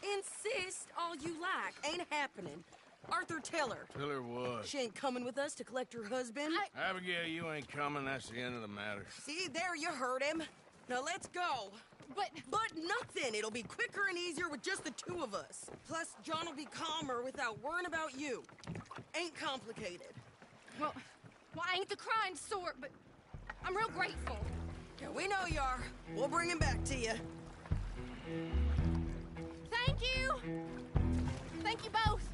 Insist all you like. Ain't happening. Arthur, tell her. Tell her what? She ain't coming with us to collect her husband. Abigail, you ain't coming. That's the end of the matter. See, there you heard him. Now let's go. But nothing. It'll be quicker and easier with just the two of us. Plus, John will be calmer without worrying about you. Ain't complicated. Well, I ain't the kind sort, but I'm real grateful. Yeah, we know you are. We'll bring him back to you. Thank you. Thank you both.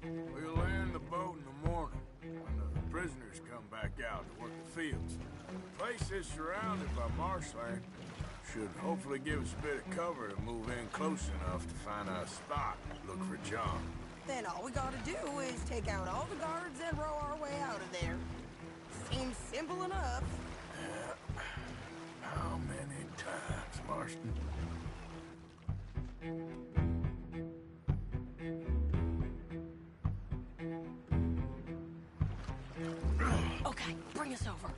We'll land the boat in the morning when the prisoners come back out to work the fields. The place is surrounded by marshland. Should hopefully give us a bit of cover to move in close enough to find a spot and look for John. Then all we gotta do is take out all the guards and row our way out of there. Seems simple enough. Yeah. How many times, Marston? Okay, bring us over.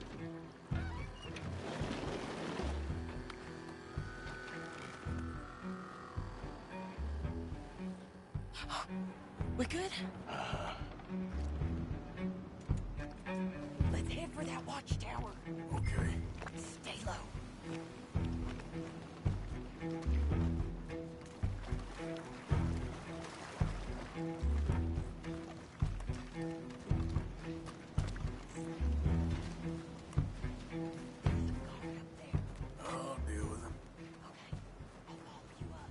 We good? Let's head for that watchtower. Okay. Stay low. I'll deal with him. Okay, I'll follow you up.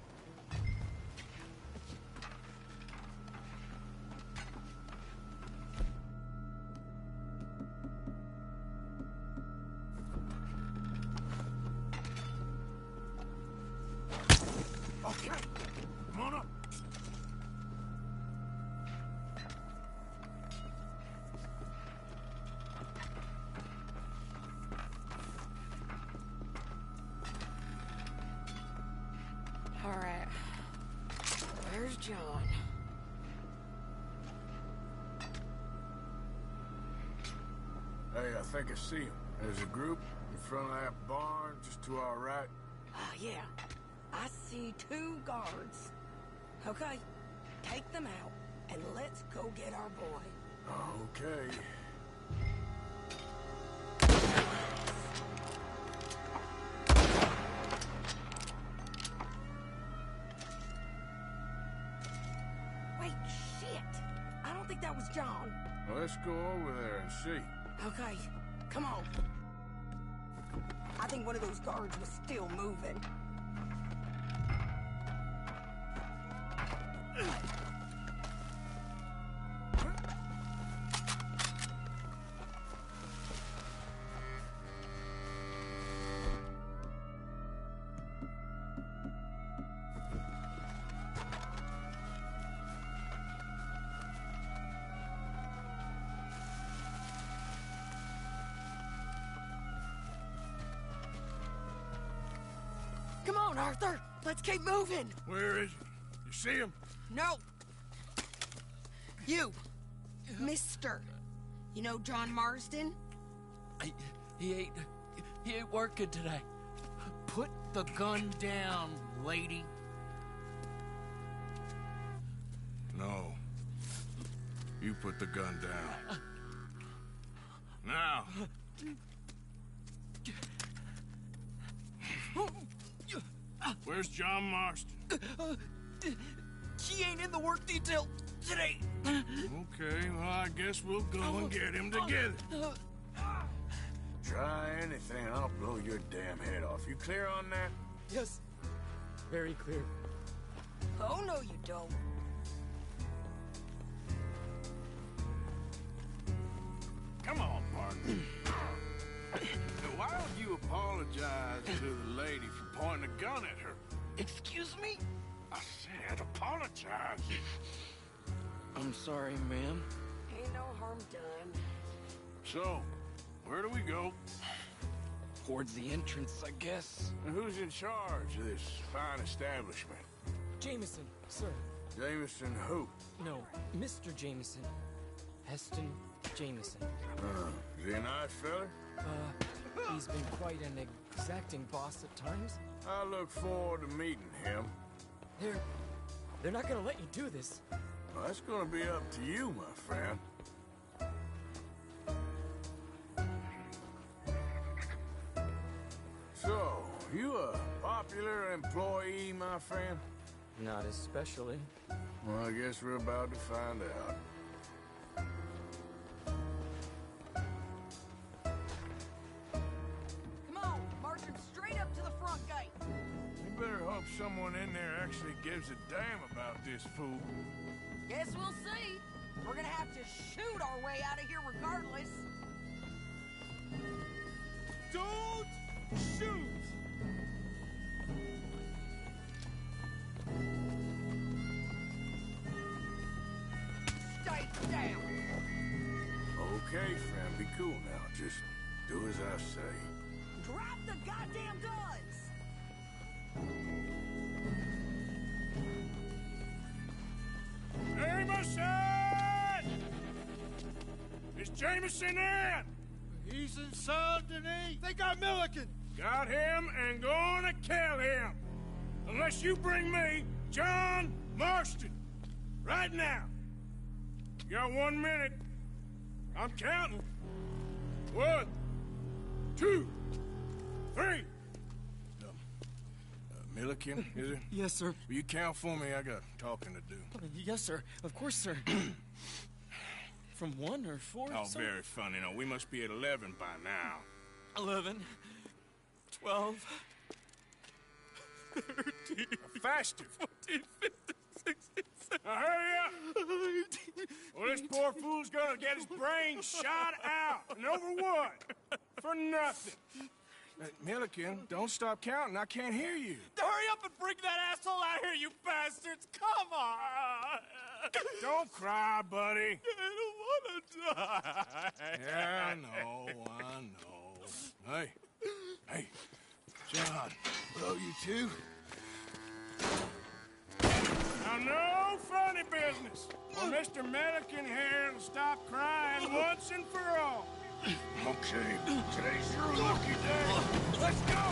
Okay. Come on up. All right. Where's John? Hey, I think I see him. There's a group in front of that barn just to our right. Ah, yeah. I see 2 guards. Okay, take them out, and let's go get our boy. Okay. Wait, shit! I don't think that was John. Well, let's go over there and see. Okay, come on. I think one of those guards was still moving. Come on, Arthur. Let's keep moving. Where is he? You see him? No. You. Mister. You know John Marsden? He ain't working today. Put the gun down, lady. No. You put the gun down. Now. Where's John Marston? He ain't in the work detail today. Okay, well, I guess we'll go and get him together. Try anything and I'll blow your damn head off. You clear on that? Yes, very clear. Oh, no, you don't. Come on, partner. Why don't you apologize to the lady for pointing a gun at her? Excuse me? I said apologize. I'm sorry, ma'am. Ain't no harm done. So, where do we go? Towards the entrance, I guess. And who's in charge of this fine establishment? Jameson, sir. Jameson who? No, Mr. Jameson. Heston Jameson. Is he a nice fella? He's been quite an exacting boss at times. I look forward to meeting him. They're not gonna let you do this. Well, that's gonna be up to you, my friend. So, you a popular employee, my friend? Not especially. Well, I guess we're about to find out. Come on, marching straight up to the front gate. You better hope someone in there actually gives a damn about this fool. Guess we'll see. We're gonna have to shoot our way out of here regardless. Don't shoot! Stay down. Okay, friend, be cool now. Just do as I say. Drop the goddamn guns! Jameson! Is Jameson in? He's in Saint Denis. They got Milliken. Got him and gonna kill him. Unless you bring me John Marston. Right now. You got 1 minute. I'm counting. 1, 2, 3. Milliken, is it? Yes, sir. Will you count for me? I got talking to do. Yes, sir. Of course, sir. From 1 or 4? Oh, sir? very funny. No, we must be at 11 by now. 11, 12, 13, Faster. 14, 15, 16, 17. Now hurry up! Well, this poor fool's gonna get his brains shot out. And over what? For nothing. Milliken, don't stop counting. I can't hear you. Hurry up and bring that asshole out here, you bastards! Come on! Don't cry, buddy. I don't want to die. Yeah, I know. Hey, John. Hello, you two. Now, no funny business. Or Mr. Milliken here will stop crying once and for all. Okay, today's your lucky day. Let's go!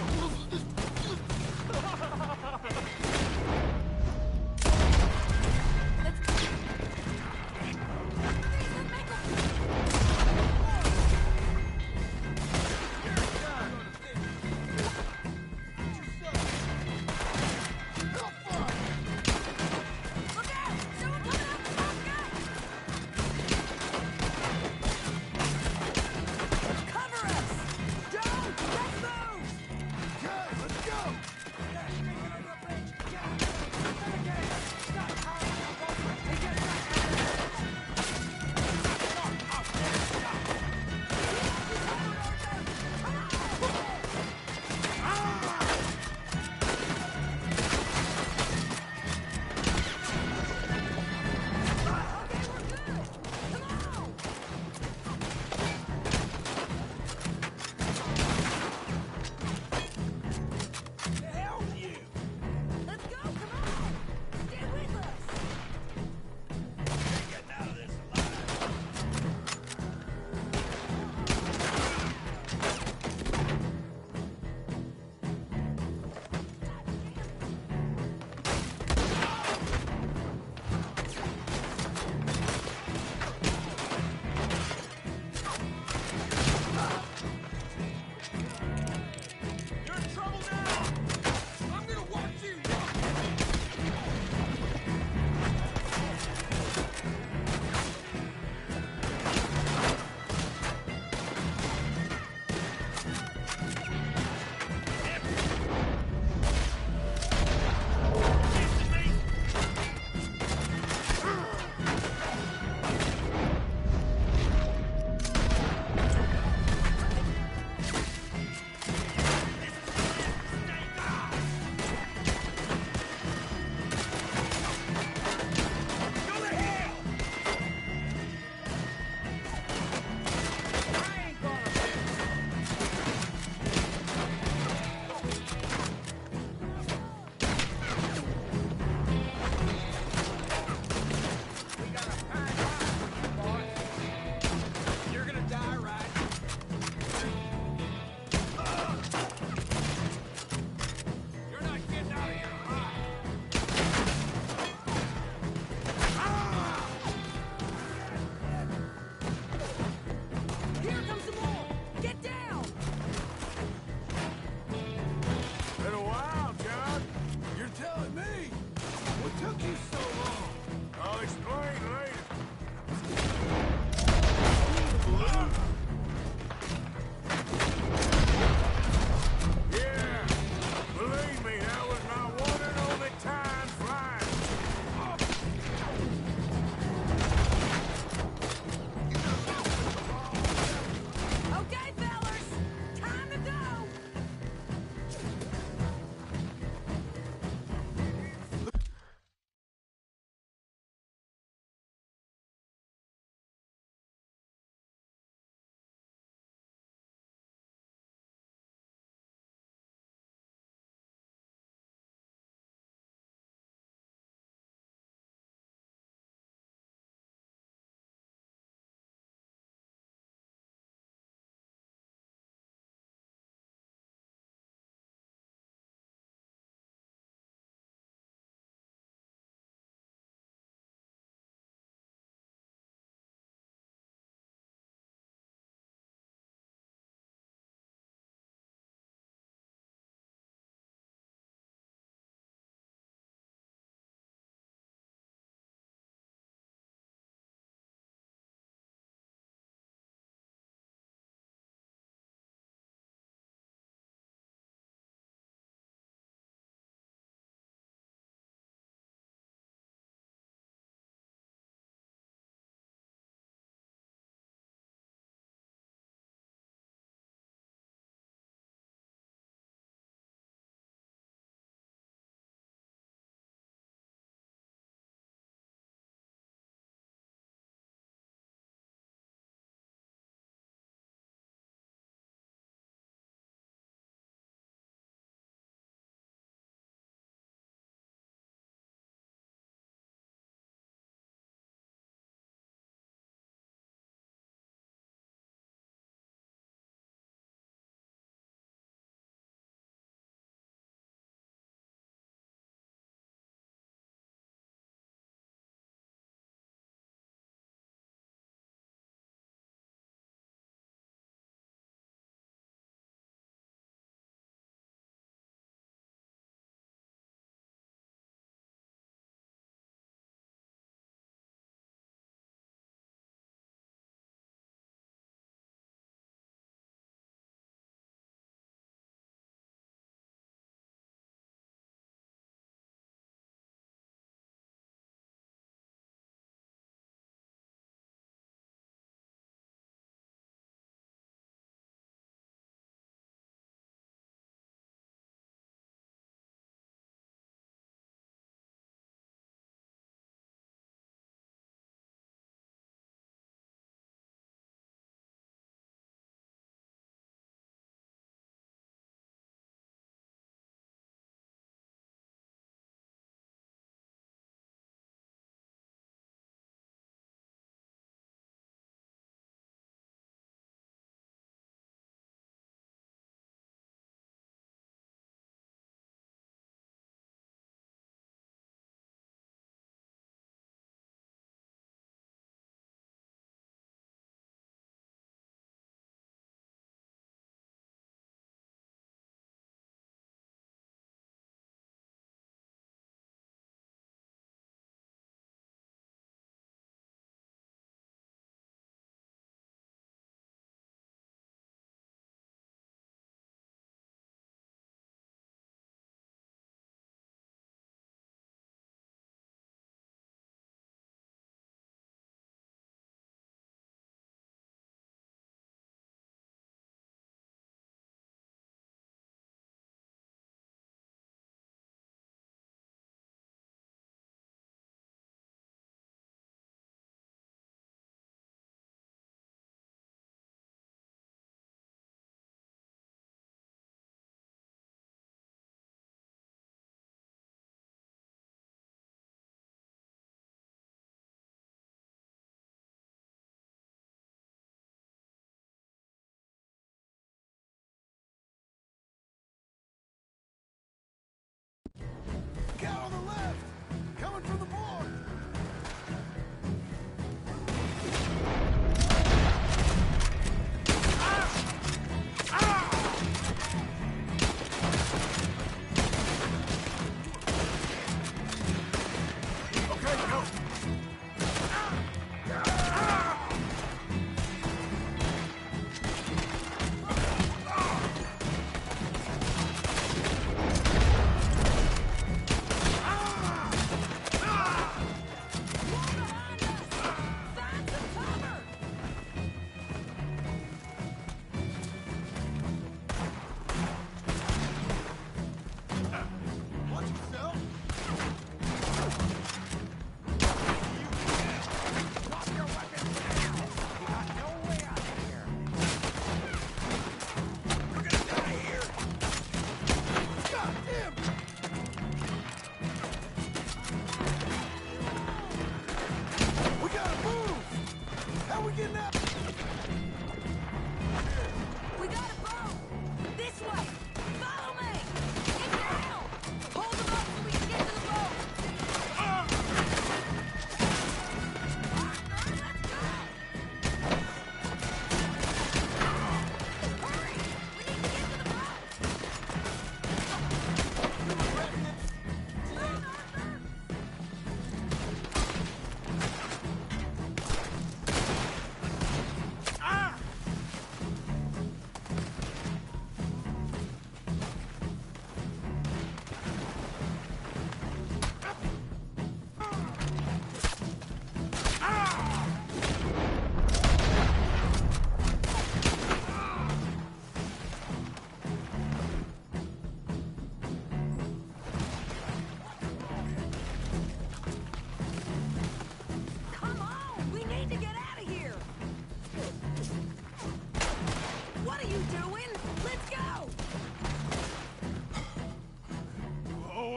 Cover us! Don't! Let's move! Okay, let's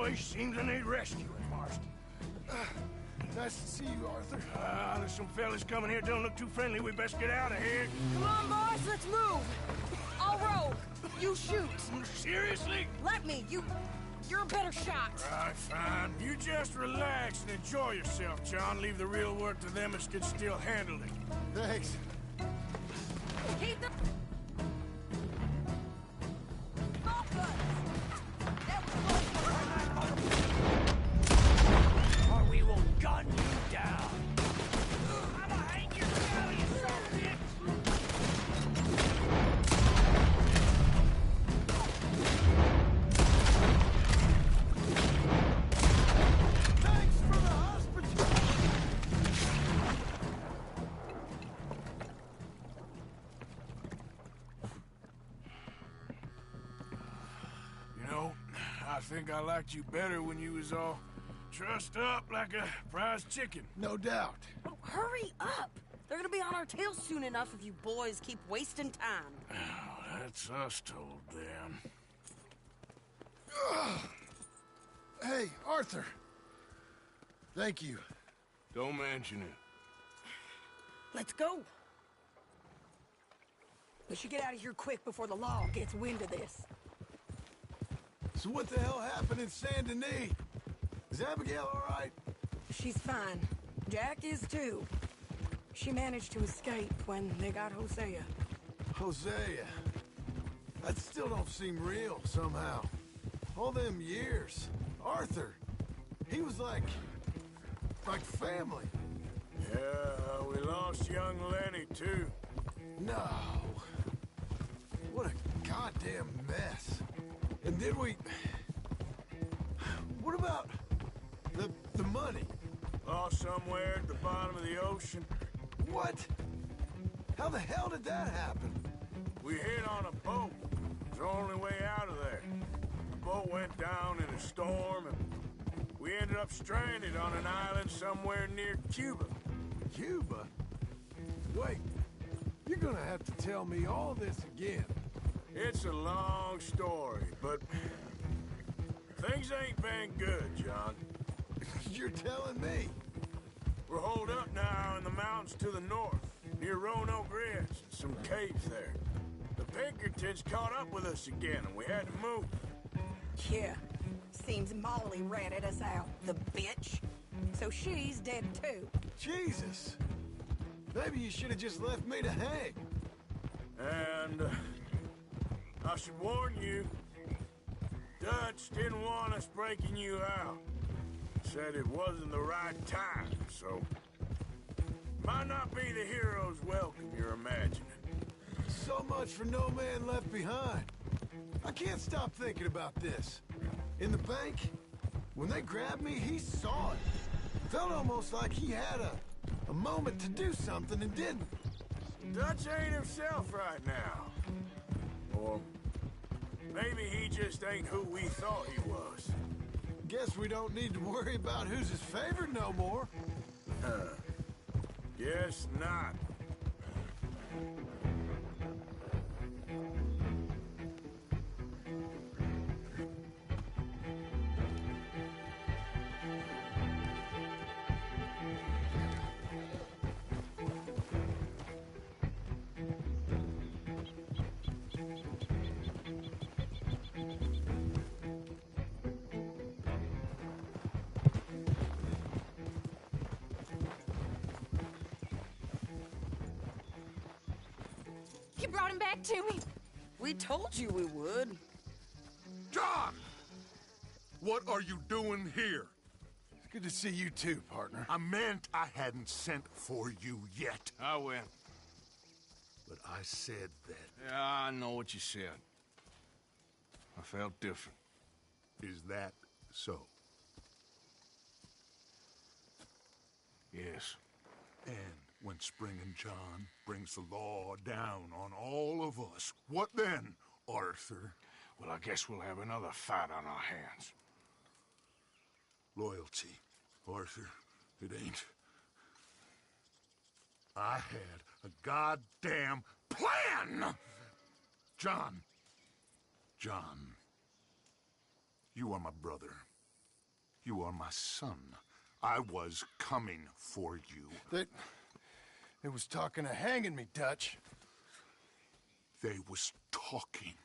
always seem to need rescuing, Marston. Nice to see you, Arthur. There's some fellas coming here. Don't look too friendly. We best get out of here. Come on, boys, let's move. I'll roll. You shoot. Seriously? Let me. You're a better shot. Right, fine. You just relax and enjoy yourself, John. Leave the real work to them that can still handle it. Thanks. Keep the... Off us. That was close. Or we will gun you down. I'ma hang your tail, you son of a bitch! Thanks for the hospitality. You know, I think I liked you better when you was all trussed up like a prize chicken. No doubt. Oh, hurry up. They're gonna be on our tails soon enough if you boys keep wasting time. Oh, that's us told them. Hey, Arthur. Thank you. Don't mention it. Let's go. We should get out of here quick before the law gets wind of this. So what the hell happened in Saint Denis? Is Abigail all right? She's fine. Jack is too. She managed to escape when they got Hosea. Hosea. That still don't seem real, somehow. All them years. Arthur. He was like family. Yeah, we lost young Lenny, too. No. What a goddamn mess. And did we... What about the money? Lost somewhere at the bottom of the ocean. What? How the hell did that happen? We hit on a boat. It's the only way out of there. The boat went down in a storm, and we ended up stranded on an island somewhere near Cuba. Cuba? Wait, you're gonna have to tell me all this again. It's a long story, but things ain't been good, John. You're telling me? We're holed up now in the mountains to the north, near Roanoke Ridge, and some caves there. The Pinkertons caught up with us again, and we had to move. Yeah. Seems Molly ratted us out, the bitch. So she's dead too. Jesus. Maybe you should have just left me to hang. And I should warn you, Dutch didn't want us breaking you out. Said it wasn't the right time, so might not be the hero's welcome you're imagining. So much for no man left behind. I can't stop thinking about this. In the bank, when they grabbed me, he saw it. Felt almost like he had a moment to do something and didn't. Dutch ain't himself right now. Or maybe he just ain't who we thought he was. Guess we don't need to worry about who's his favorite no more. Guess not. You brought him back to me. We told you we would. John! What are you doing here? It's good to see you too, partner. I meant I hadn't sent for you yet. I went. But I said that. Yeah, I know what you said. I felt different. Is that so? Yes. And when Spring and John brings the law down on all of us, what then, Arthur? Well, I guess we'll have another fight on our hands. Loyalty, Arthur, it ain't. I had a goddamn plan! John, you are my brother. You are my son. I was coming for you. They was talking of hanging me, Dutch. They was talking.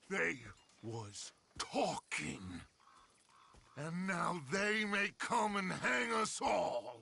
They was talking. And now they may come and hang us all.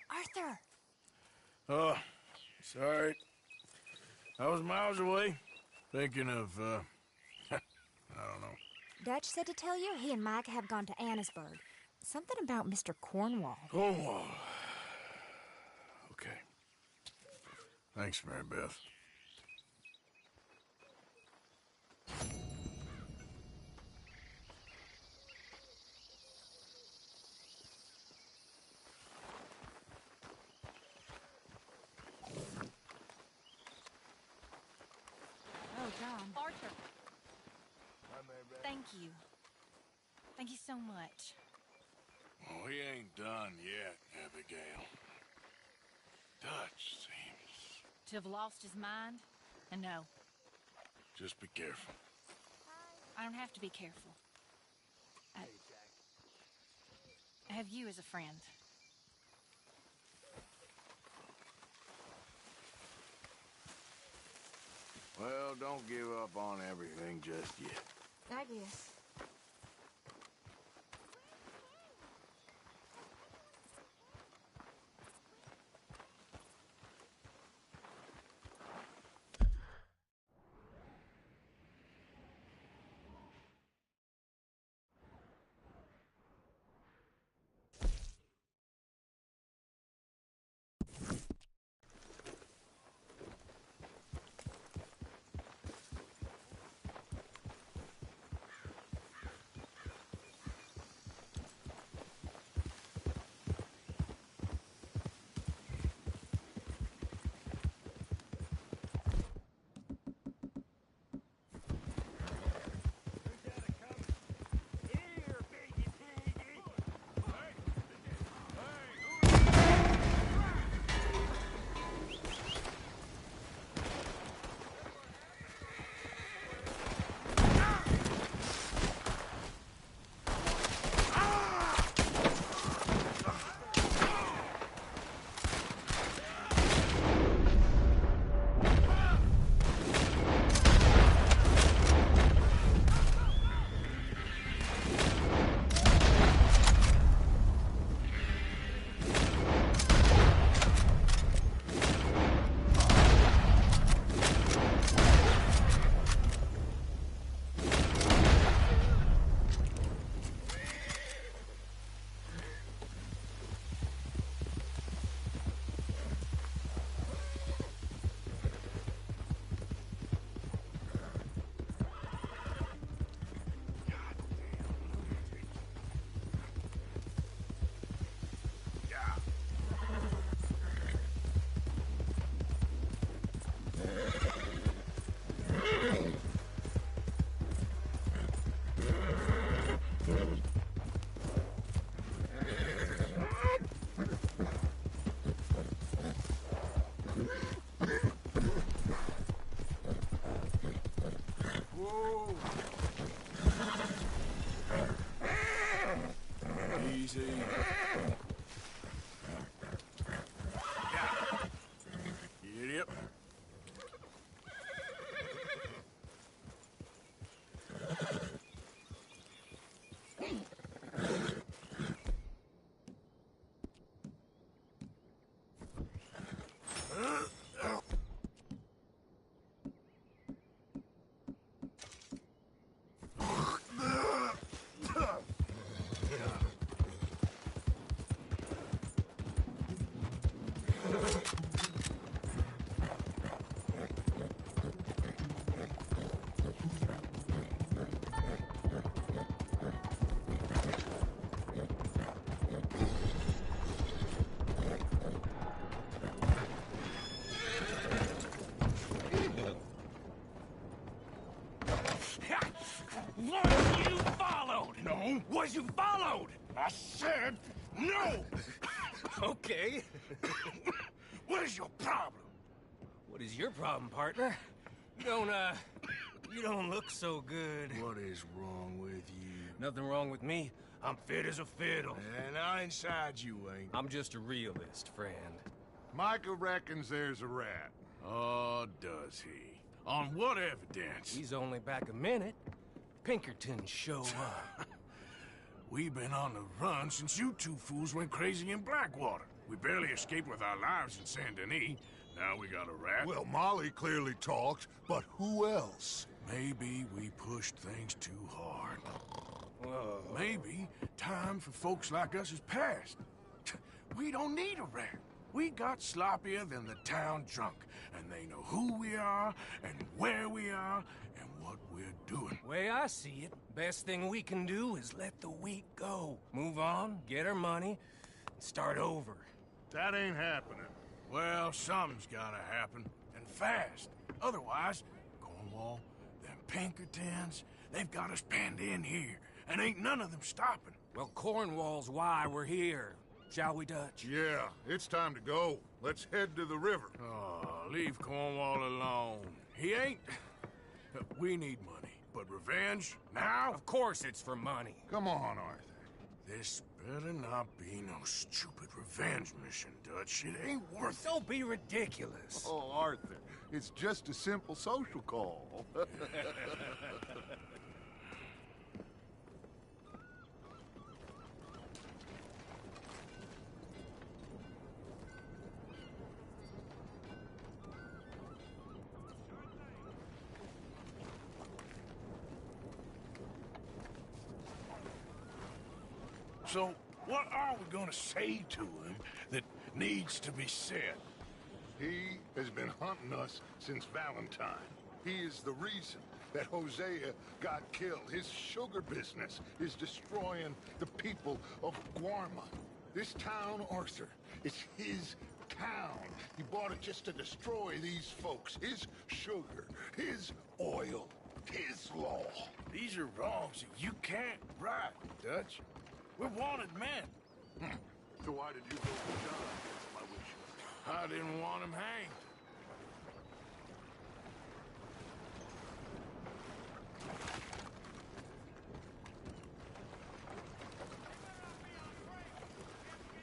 Arthur! Oh, sorry. I was miles away, thinking of, I don't know. Dutch said to tell you he and Mike have gone to Annisburg. Something about Mr. Cornwall. Cornwall. Okay. Thanks, Mary Beth. Oh, John. Arthur. Thank you. Thank you so much. Oh, he ain't done yet, Abigail. Dutch seems... To have lost his mind? And no, Just be careful. I don't have to be careful. I have you as a friend. Well, don't give up on everything just yet. I guess. Easy. You idiot. Was you followed? No. Was you followed? I said no! Okay. What is your problem? What is your problem, partner? You don't look so good. What is wrong with you? Nothing wrong with me. I'm fit as a fiddle. And not inside you ain't. I'm just a realist, friend. Micah reckons there's a rat. Oh, does he? On what evidence? He's only back a minute. Pinkerton show up. We've been on the run since you two fools went crazy in Blackwater. We barely escaped with our lives in Saint Denis. Now we got a rat. Well, Molly clearly talked, but who else? Maybe we pushed things too hard. Whoa. Maybe time for folks like us is past. We don't need a rat. We got sloppier than the town drunk, and they know who we are, and where we are, and what we're doing. Way I see it, best thing we can do is let the week go. Move on, get our money, and start over. That ain't happening. Well, something's gotta happen, and fast. Otherwise, Cornwall, them Pinkertons, they've got us penned in here, and ain't none of them stopping. Well, Cornwall's why we're here. Shall we, Dutch? Yeah, it's time to go. Let's head to the river. Oh, leave Cornwall alone. He ain't... We need money, but revenge, now? Of course it's for money. Come on, Arthur. This better not be no stupid revenge mission, Dutch. It ain't worth it. Don't be ridiculous. Oh, Arthur, it's just a simple social call. So, what are we gonna say to him that needs to be said? He has been hunting us since Valentine. He is the reason that Hosea got killed. His sugar business is destroying the people of Guarma. This town, Arthur, is his town. He bought it just to destroy these folks. His sugar, his oil, his law. These are wrongs that you can't right, Dutch. We're wanted men. So why did you go for John against my wishes? I didn't want him hanged.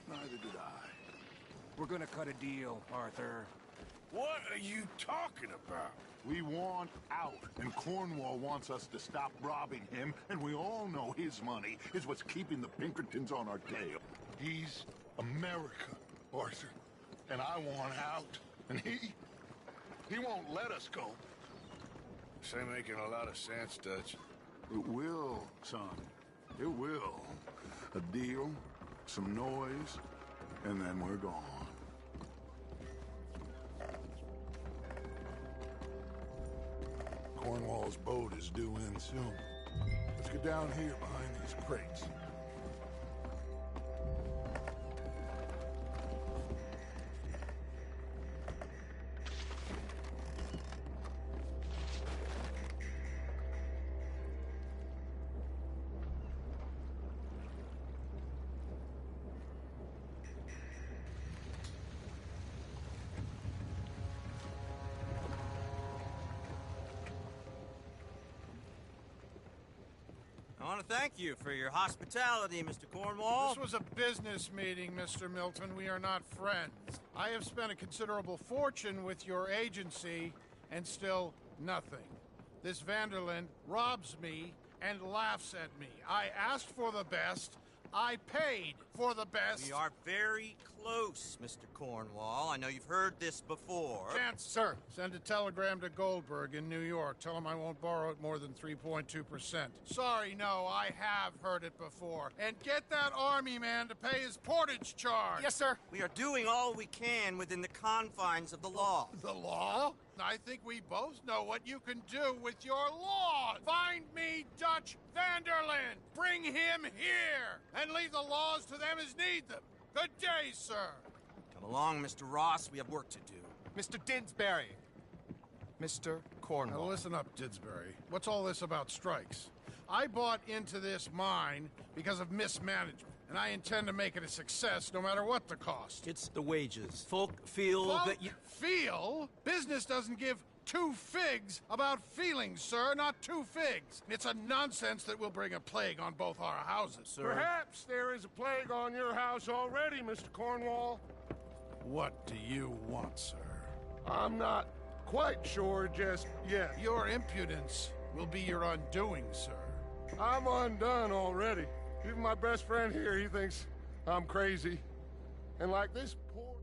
Neither did I. We're gonna cut a deal, Arthur. What are you talking about? We want out, and Cornwall wants us to stop robbing him, and we all know his money is what's keeping the Pinkertons on our tail. He's America, Arthur, and I want out, and he won't let us go. This ain't making a lot of sense, Dutch. It will, son. It will. A deal, some noise, and then we're gone. Cornwall's boat is due in soon. Let's get down here behind these crates. I want to thank you for your hospitality, Mr. Cornwall. This was a business meeting, Mr. Milton. We are not friends. I have spent a considerable fortune with your agency, and still nothing. This Vanderlyn robs me and laughs at me. I asked for the best. I paid for the best. We are very close, Mr. Cornwall. I know you've heard this before. Chance, sir. Send a telegram to Goldberg in New York. Tell him I won't borrow it more than 3.2%. Sorry, no, I have heard it before. And get that army man to pay his portage charge. Yes, sir. We are doing all we can within the confines of the law. The law? I think we both know what you can do with your law. Find me Dutch Vanderlyn. Bring him here. And leave the laws to them as need them. Good day, sir. Come along, Mr. Ross. We have work to do. Mr. Dinsbury. Mr. Cornwall. Now listen up, Didsbury. What's all this about strikes? I bought into this mine because of mismanagement, and I intend to make it a success no matter what the cost. It's the wages. Folk feel Folk that you... feel? Business doesn't give two figs about feelings, sir, not two figs. It's a nonsense that will bring a plague on both our houses, sir. Perhaps there is a plague on your house already, Mr. Cornwall. What do you want, sir? I'm not quite sure just yet. Your impudence will be your undoing, sir. I'm undone already. Even my best friend here, he thinks I'm crazy. And like this poor...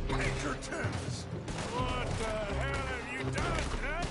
Pinkertons! What the hell have you done, Dutch?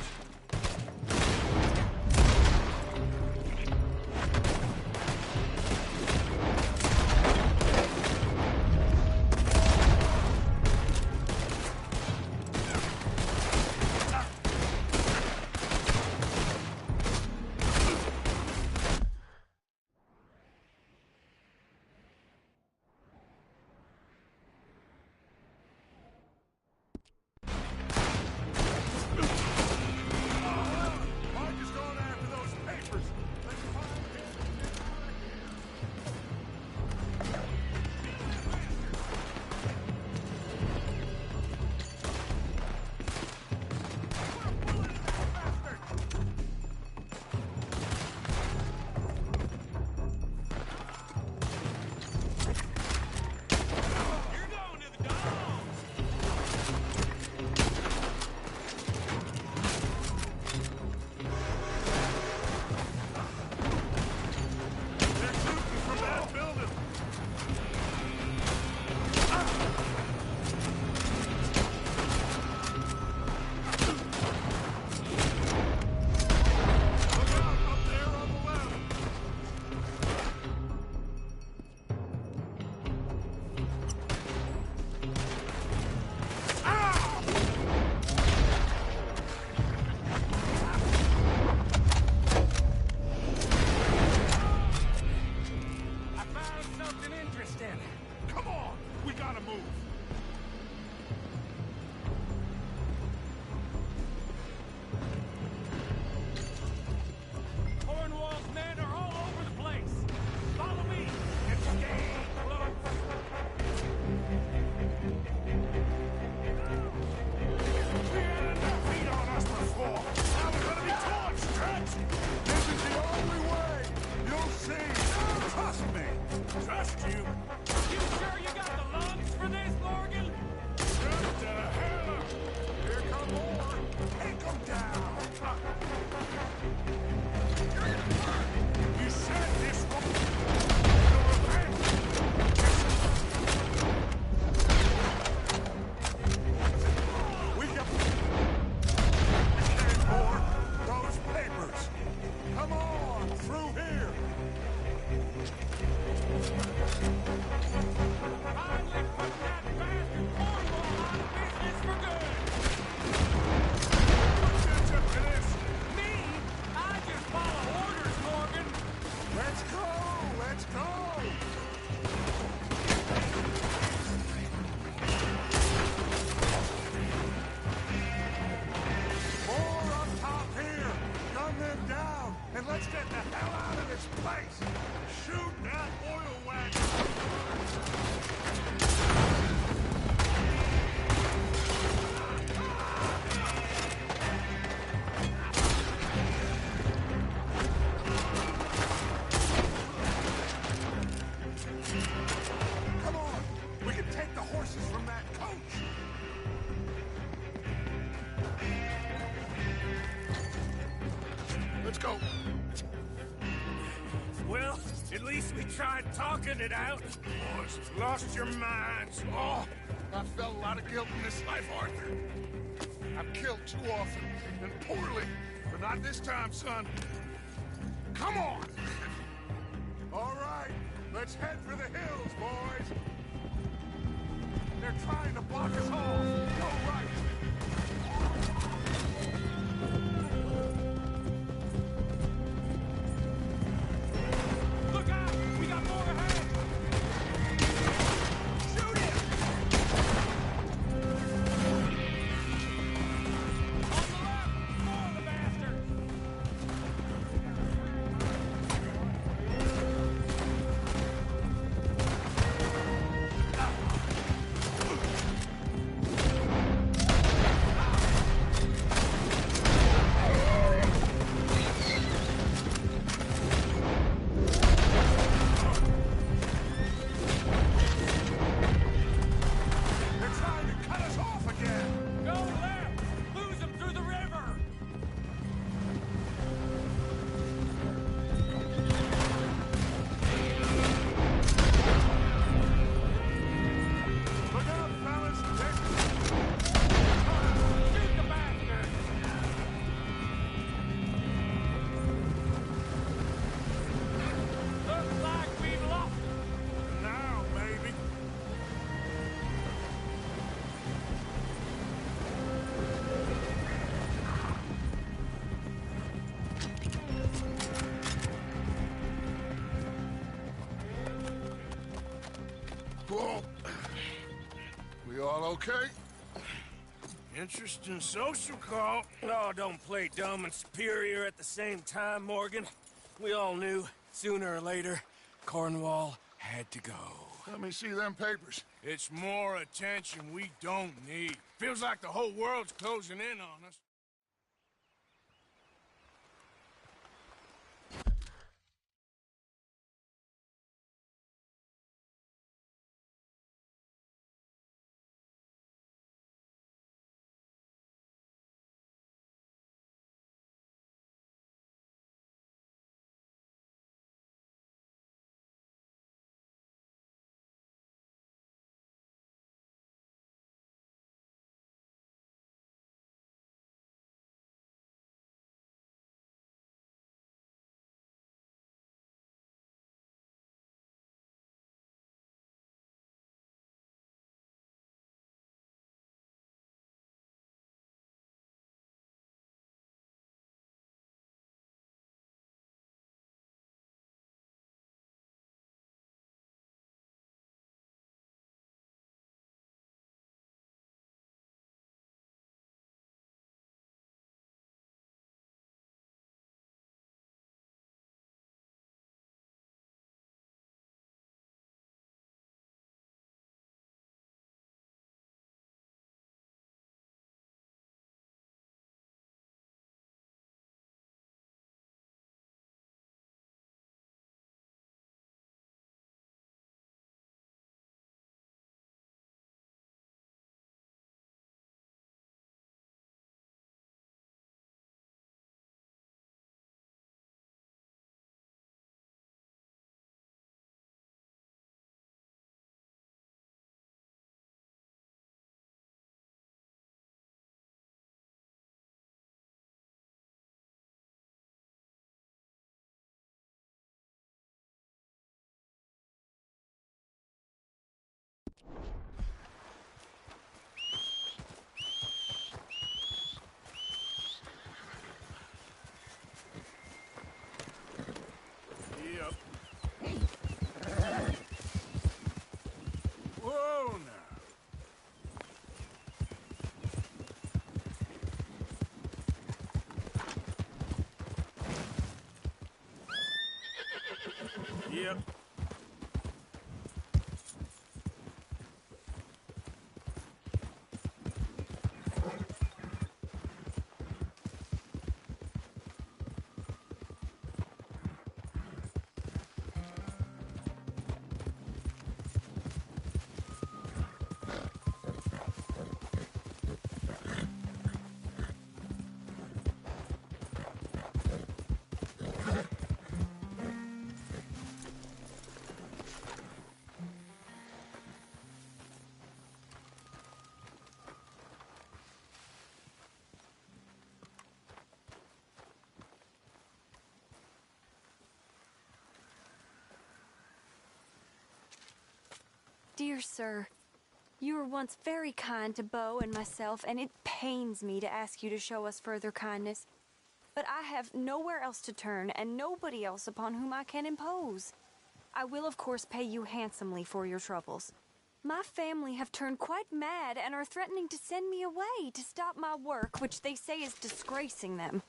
Tried talking it out. Boys, lost your minds. Oh, I felt a lot of guilt in this life, Arthur. I've killed too often and poorly, but not this time, son. Come on! All right, let's head for the hills, boys. They're trying to block us off. Go right. Look out! We got more ahead! Shoot it! Well, we all okay? Interesting social call. Oh, don't play dumb and superior at the same time, Morgan. We all knew, sooner or later, Cornwall had to go. Let me see them papers. It's more attention we don't need. Feels like the whole world's closing in on us. Yep. Whoa, now. Yep. Dear sir, you were once very kind to Beau and myself, and it pains me to ask you to show us further kindness. But I have nowhere else to turn, and nobody else upon whom I can impose. I will, of course, pay you handsomely for your troubles. My family have turned quite mad and are threatening to send me away to stop my work, which they say is disgracing them.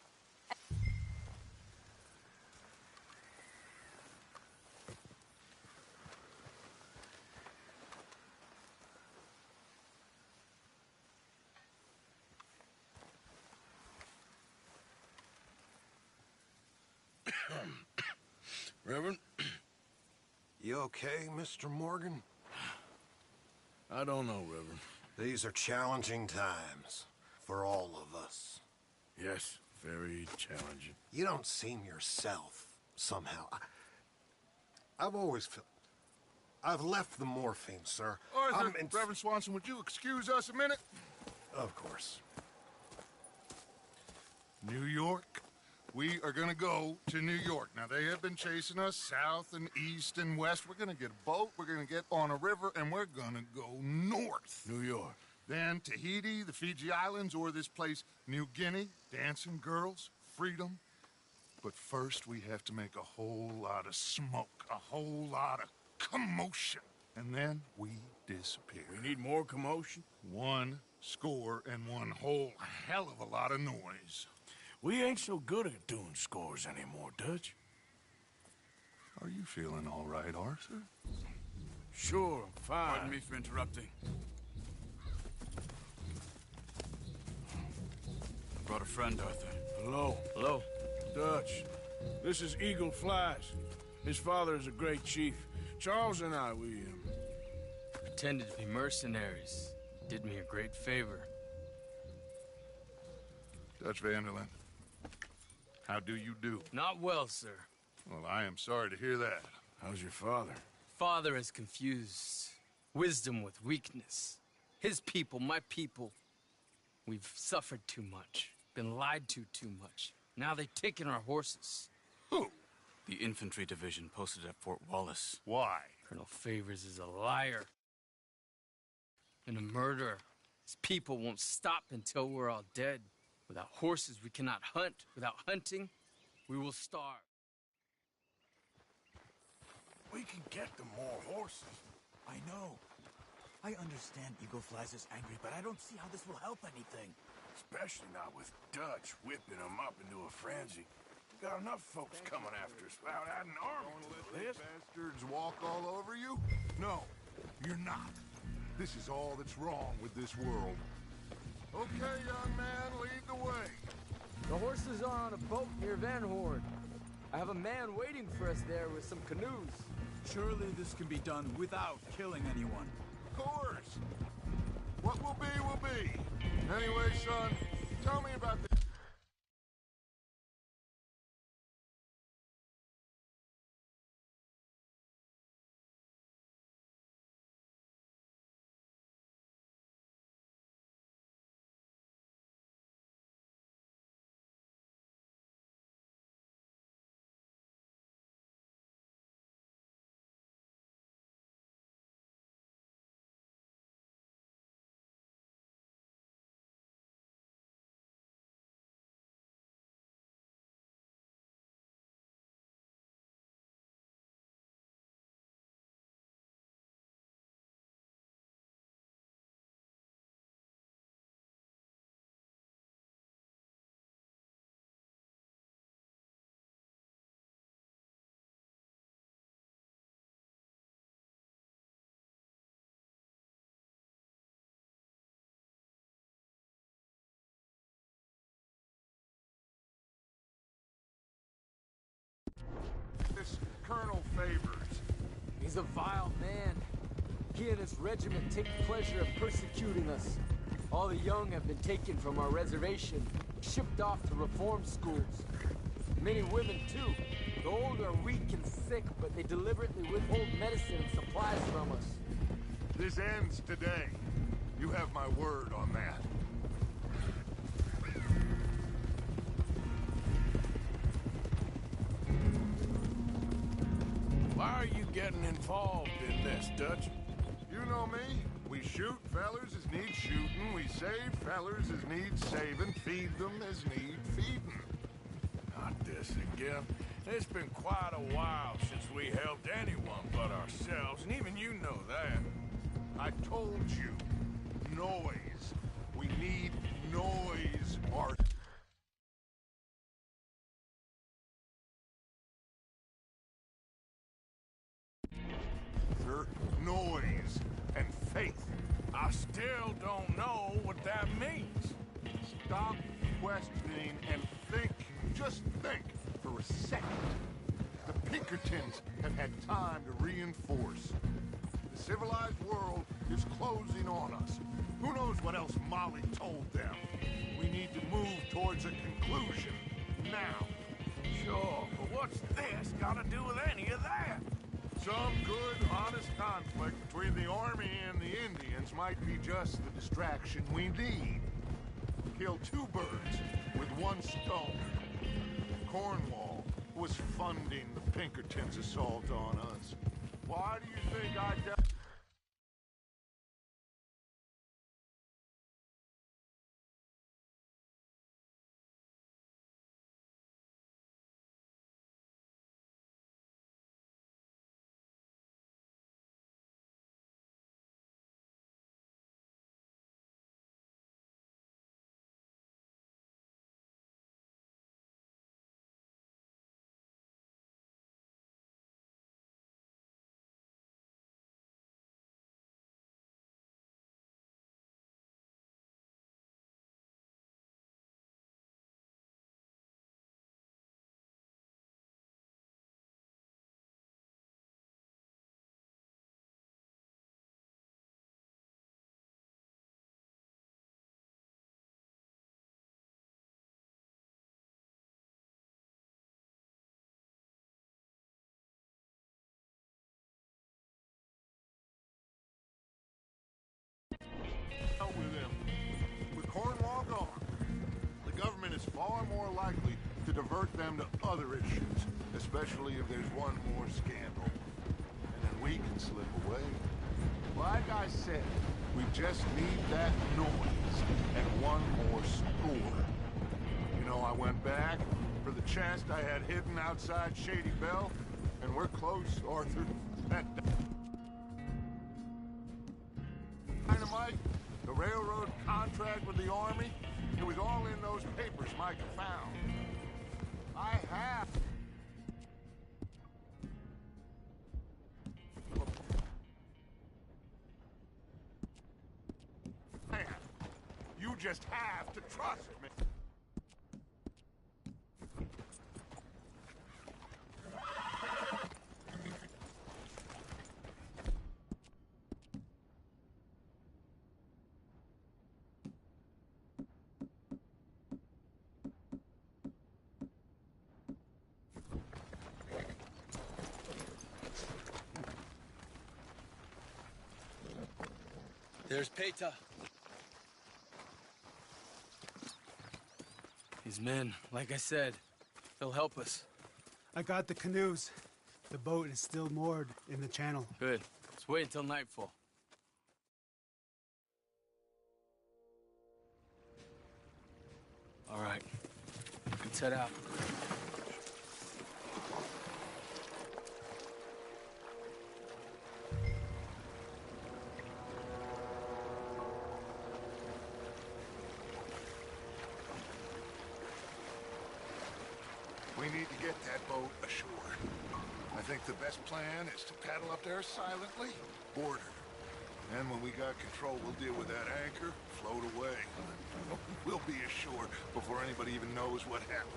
Reverend? You okay, Mr. Morgan? I don't know, Reverend. These are challenging times for all of us. Yes, very challenging. You don't seem yourself, somehow. I've always felt... I've left the morphine, sir. Arthur, Reverend Swanson, would you excuse us a minute? Of course. New York. We are gonna go to New York. Now, they have been chasing us south and east and west. We're gonna get a boat, we're gonna get on a river, and we're gonna go north. New York. Then Tahiti, the Fiji Islands, or this place, New Guinea, dancing girls, freedom. But first, we have to make a whole lot of smoke, a whole lot of commotion. and then we disappear. We need more commotion? 1 score and 1 whole hell of a lot of noise. We ain't so good at doing scores anymore, Dutch. Are you feeling all right, Arthur? Sure, I'm fine. Pardon me for interrupting. I brought a friend, Arthur. Hello. Hello. Dutch. This is Eagle Flies. His father is a great chief. Charles and I, we Pretended to be mercenaries. Did me a great favor. Dutch Vanderlyn, how do you do? Not well, sir. Well, I am sorry to hear that. How's your father? Father has confused wisdom with weakness. His people, my people, we've suffered too much, been lied to too much. Now they've taken our horses. Who? The infantry division posted at Fort Wallace. Why? Colonel Favors is a liar and a murderer. His people won't stop until we're all dead. Without horses, we cannot hunt. Without hunting, we will starve. We can get them more horses. I know. I understand Eagle Flies is angry, but I don't see how this will help anything. Especially not with Dutch whipping them up into a frenzy. We got enough folks coming after us without adding army to this. Bastards walk all over you? No, you're not. This is all that's wrong with this world. Okay, young man, lead the way. The horses are on a boat near Van Horn. I have a man waiting for us there with some canoes. Surely this can be done without killing anyone. Of course. What will be, will be. Anyway, son, tell me about the... This Colonel Favors. He's a vile man. He and his regiment take pleasure in persecuting us. All the young have been taken from our reservation, shipped off to reform schools. Many women, too. The old are weak and sick, but they deliberately withhold medicine and supplies from us. This ends today. You have my word on that. Why are you getting involved in this, Dutch? You know me. We shoot fellers as need shooting. We save fellers as need saving. Feed them as need feeding. Not this again. It's been quite a while since we helped anyone but ourselves, and even you know that. I told you. Noise. We need noise, Arthur. Noise and faith. I still don't know what that means. Stop questioning and think. Just think for a second. The Pinkertons have had time to reinforce. The civilized world is closing on us. Who knows what else Molly told them? We need to move towards a conclusion now. Sure, but what's this got to do with any of that? Some good, honest conflict between the army and the Indians might be just the distraction we need. Kill 2 birds with 1 stone. Cornwall was funding the Pinkertons' assault on us. Why do you think I... is far more likely to divert them to other issues, especially if there's one more scandal. And then we can slip away. Like I said, we just need that noise and one more score. You know, I went back for the chest I had hidden outside Shady Belle, and we're close, Arthur. That dynamite, the railroad contract with the Army, it was all in those papers Micah found. I have... Man, you just have to trust me. There's Peta. These men, like I said, they'll help us. I got the canoes. The boat is still moored in the channel. Good. Let's wait until nightfall. All right. Let's head out. We need to get that boat ashore. I think the best plan is to paddle up there silently, board her. And when we got control, we'll deal with that anchor, float away. We'll be ashore before anybody even knows what happened.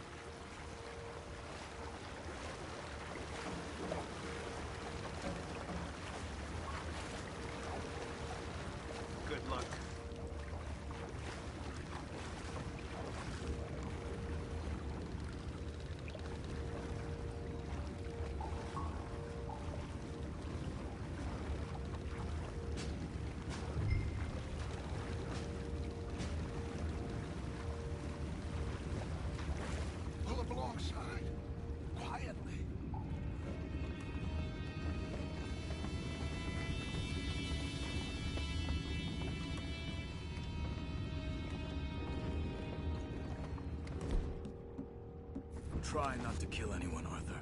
Good luck. Pull up alongside. Quietly. Try not to kill anyone, Arthur.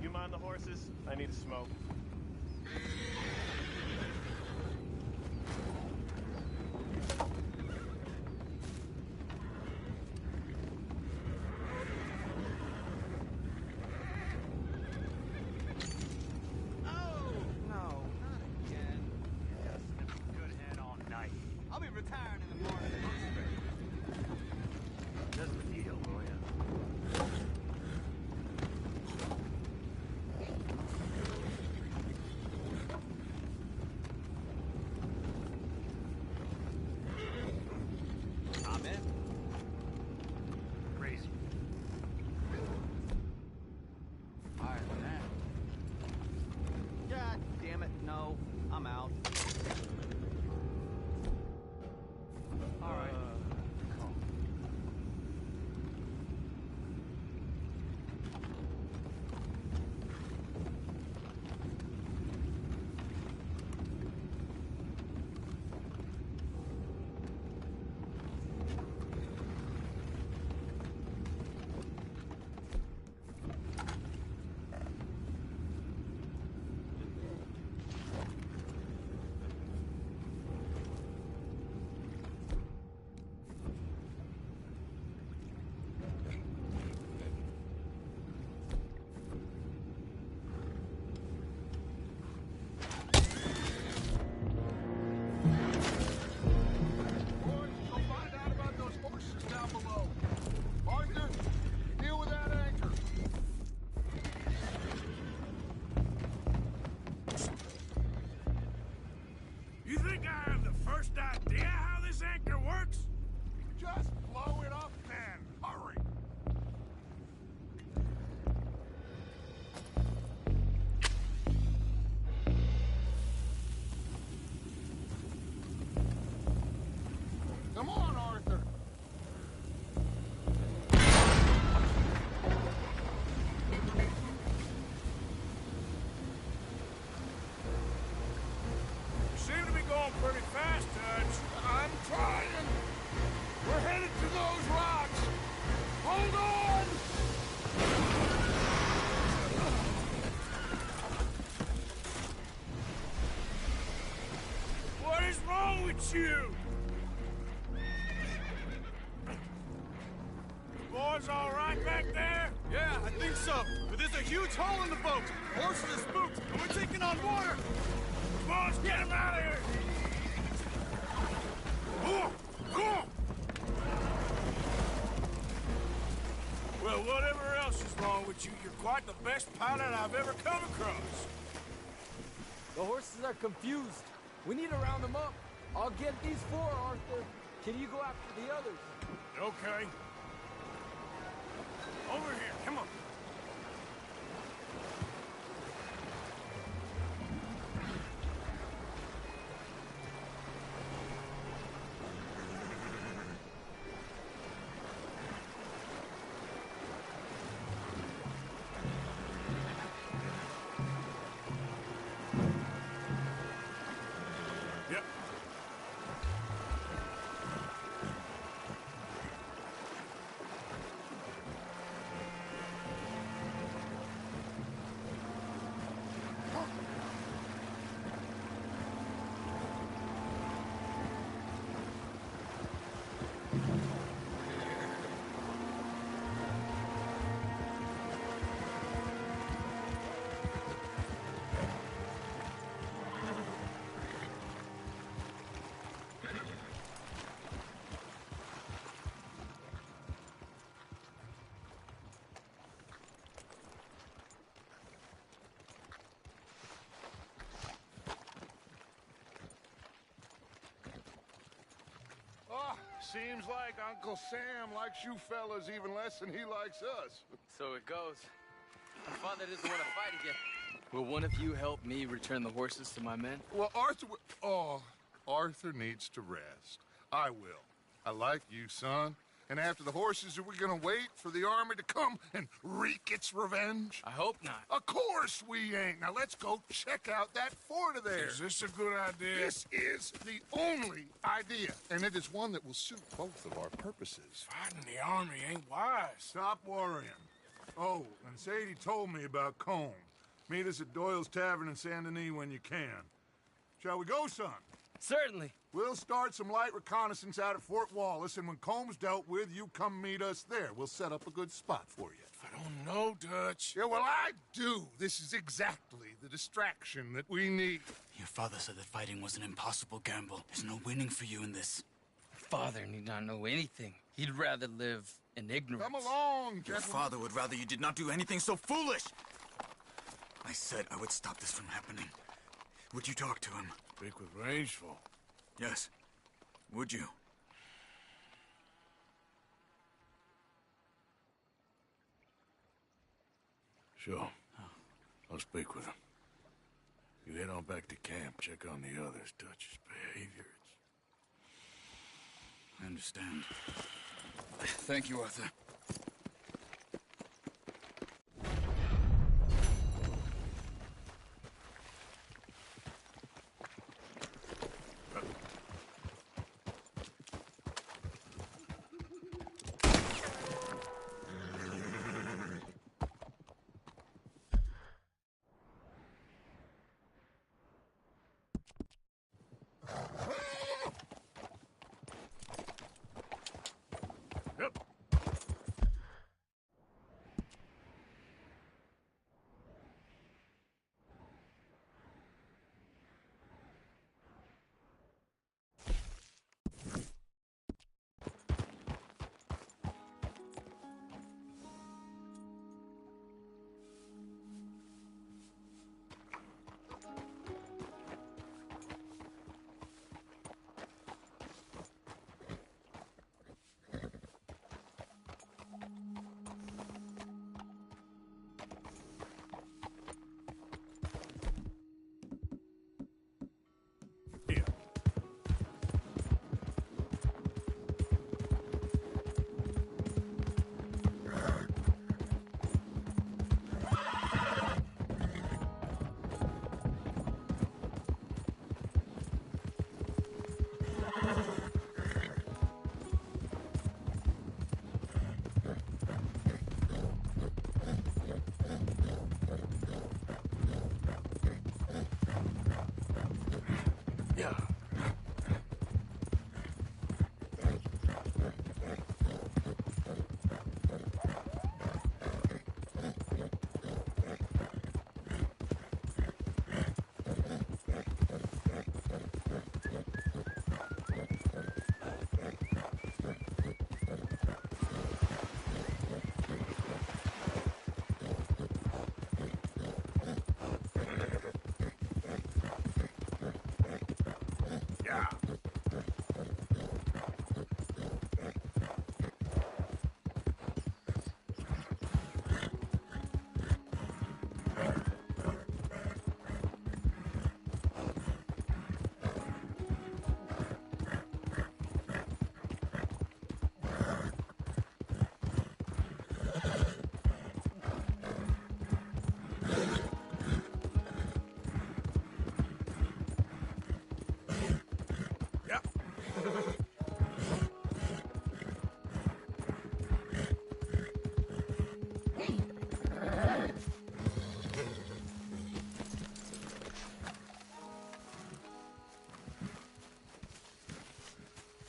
You mind the horses? I need a smoke. I'll be retiring in the morning. Just the deal, will ya? I'm in. Crazy. Higher than that. God damn it, no. I'm out. All right. going pretty fast, Dutch. I'm trying. We're headed to those rocks. Hold on! What is wrong with you? Boys all right back there? Yeah, I think so. But there's a huge hole in the boat. Horses are spooked, and we're taking on water. Come on, let's get him out of here. Well, whatever else is wrong with you, you're quite the best pilot I've ever come across. The horses are confused. We need to round them up. I'll get these 4, Arthur. Can you go after the others? Okay. Over here, come on. Yep. Oh, seems like Uncle Sam likes you fellas even less than he likes us. So it goes. My father doesn't want to fight again. Will one of you help me return the horses to my men? Well, Arthur... Oh, Arthur needs to rest. I will. I like you, son. And after the horses, are we gonna wait for the army to come and wreak its revenge? I hope not. Of course we ain't. Now let's go check out that fort of theirs. Is this a good idea? This is the only idea, and it is one that will suit both of our purposes. Fighting the army ain't wise. Stop worrying. Oh, and Sadie told me about Combe. Meet us at Doyle's Tavern in Saint Denis when you can. Shall we go, son? Certainly. We'll start some light reconnaissance out at Fort Wallace, and when Combs dealt with, you come meet us there. We'll set up a good spot for you. I don't know, Dutch. Yeah, well, I do. This is exactly the distraction that we need. Your father said that fighting was an impossible gamble. There's no winning for you in this. Father need not know anything. He'd rather live in ignorance. Come along, Your gentlemen. father would rather you did not do anything so foolish. I said I would stop this from happening. Would you talk to him? Speak with Rangeful. Yes. Would you? Sure. I'll speak with him. You head on back to camp, check on the others, Dutch's behavior. I understand. Thank you, Arthur. Yeah. Yeah.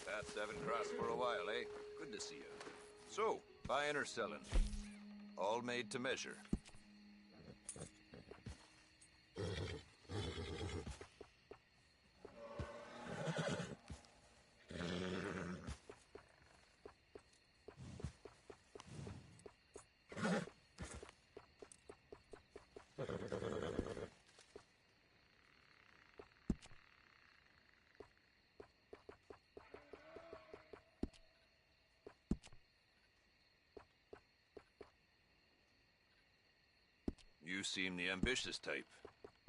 Paths haven't crossed for a while, eh? Good to see you. So, buying or selling? All made to measure. You seem the ambitious type.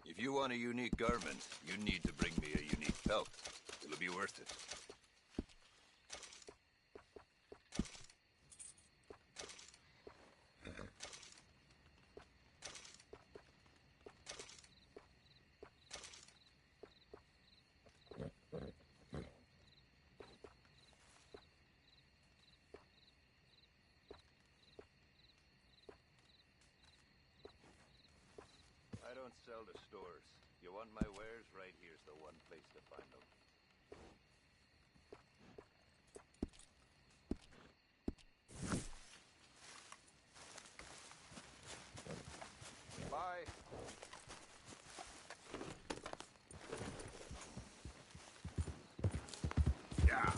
If you want a unique garment, you need to bring me a unique pelt. It'll be worth it. I don't sell to stores. You want my wares? Right here's the one place to find them. Bye. Yeah.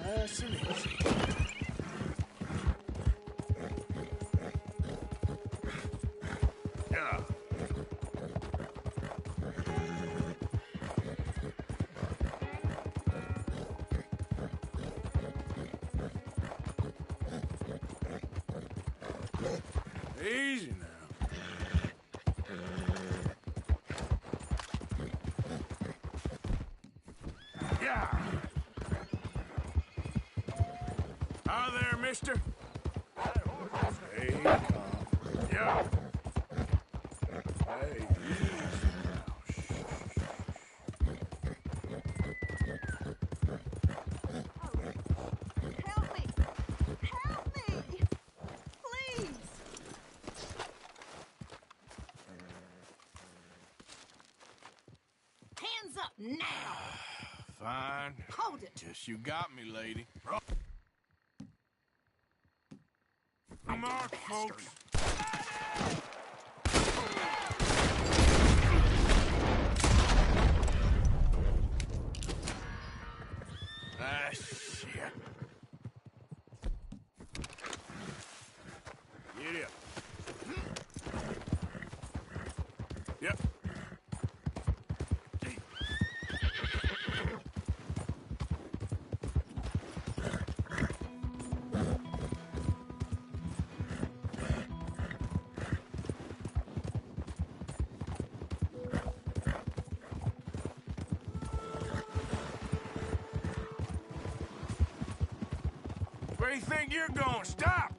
Nice and easy. Yeah. Easy now. Yeah. Hi there, mister. Hey, calm. Yeah. Hey, easy now. Help me! Help me! Please! Hands up now! Fine. Hold it! Guess you got me, lady. Mark, folks. Ah, shit. Get up. Yep. Where do you think you're going? Stop!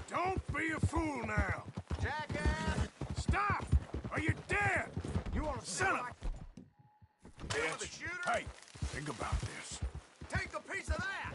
Don't be a fool now! Jackass! Stop! Are you dead? You want to Son of the bitch! shooter? Hey, think about this. Take a piece of that!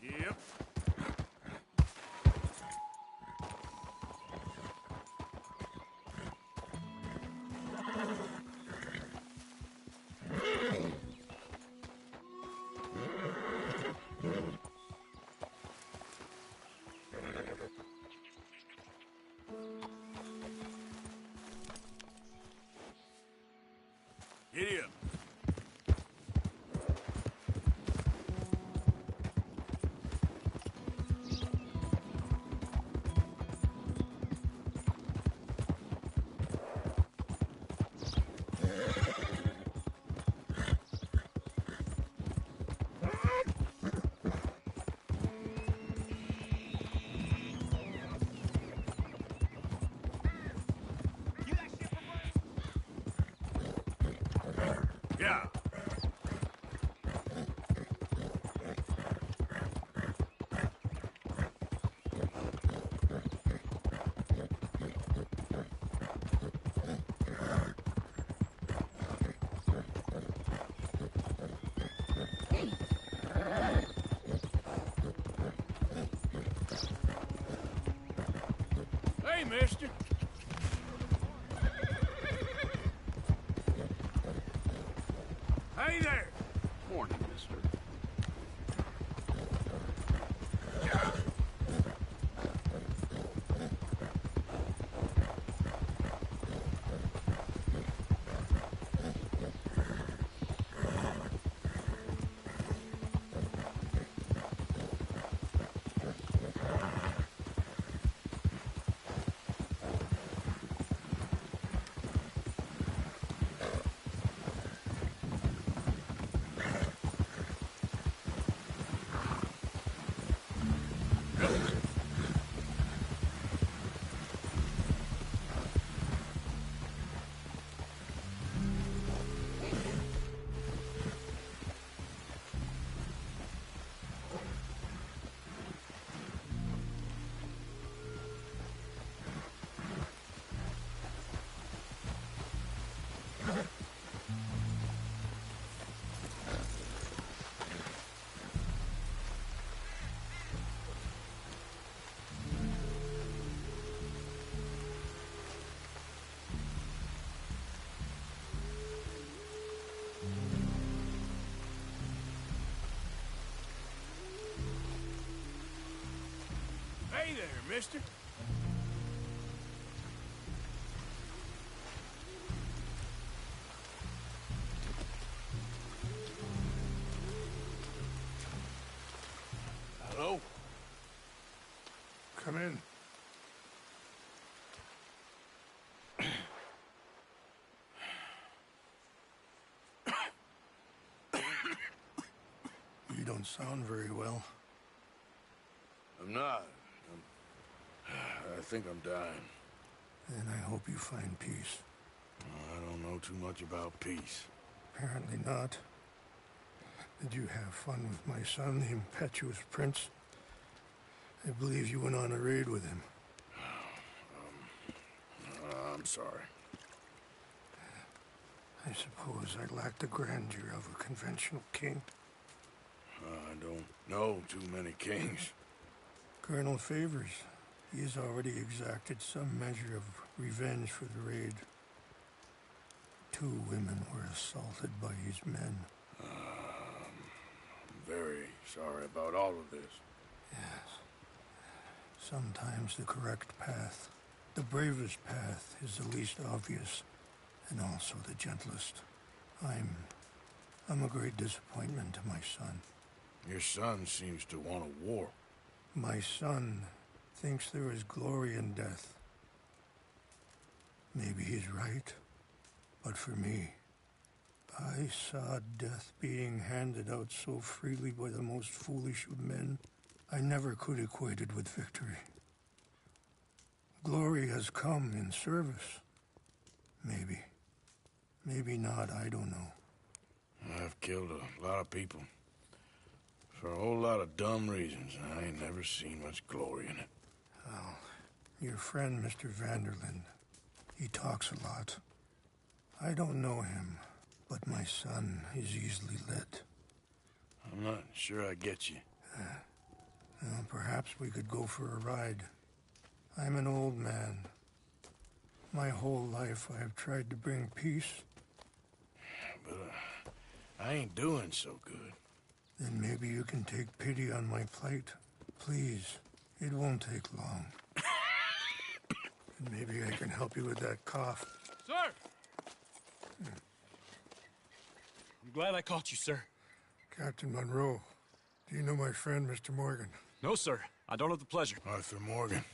Yep. Giddy up. Yeah. Hey, mister. Hey there. Morning, mister. Hey there, mister. Hello? Come in. You don't sound very well. I'm not. I think I'm dying. Then I hope you find peace. I don't know too much about peace. Apparently not. Did you have fun with my son, the impetuous prince? I believe you went on a raid with him. I'm sorry. I suppose I lack the grandeur of a conventional king. I don't know too many kings. Colonel Favors. He has already exacted some measure of revenge for the raid. 2 women were assaulted by his men. I'm very sorry about all of this. Yes. Sometimes the correct path, the bravest path, is the least obvious and also the gentlest. I'm a great disappointment to my son. Your son seems to want a war. My son thinks there is glory in death. Maybe he's right, but for me, I saw death being handed out so freely by the most foolish of men, I never could equate it with victory. Glory has come in service. Maybe. Maybe not, I don't know. I've killed a lot of people. For a whole lot of dumb reasons, and I ain't never seen much glory in it. Well, your friend, Mr. Vanderlyn, he talks a lot. I don't know him, but my son is easily led. I'm not sure I get you. Well, perhaps we could go for a ride. I'm an old man. My whole life I have tried to bring peace. But I ain't doing so good. Then maybe you can take pity on my plight. Please, it won't take long. And maybe I can help you with that cough. Sir! I'm glad I caught you, sir. Captain Monroe, do you know my friend, Mr. Morgan? No, sir. I don't have the pleasure. Arthur Morgan.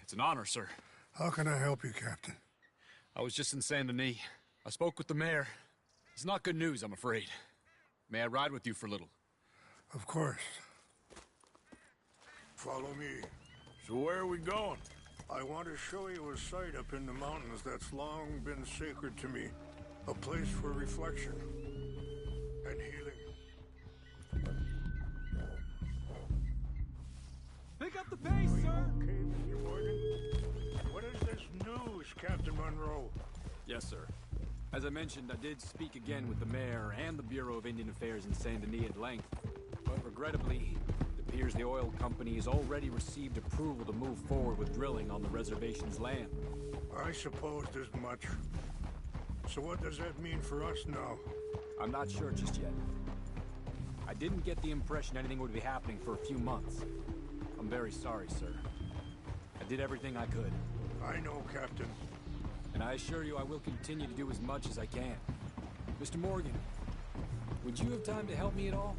It's an honor, sir. How can I help you, Captain? I was just in Saint Denis. I spoke with the mayor. It's not good news, I'm afraid. May I ride with you for a little? Of course. Follow me. So where are we going? I want to show you a site up in the mountains that's long been sacred to me. A place for reflection and healing. Pick up the pace, sir! Okay, Mr. Morgan? What is this news, Captain Monroe? Yes, sir. As I mentioned, I did speak again with the mayor and the Bureau of Indian Affairs in Saint Denis at length. But regrettably, it appears the oil company has already received approval to move forward with drilling on the reservation's land. I supposed as much. So what does that mean for us now? I'm not sure just yet. I didn't get the impression anything would be happening for a few months. I'm very sorry, sir. I did everything I could. I know, Captain. And I assure you I will continue to do as much as I can. Mr. Morgan, would you have time to help me at all?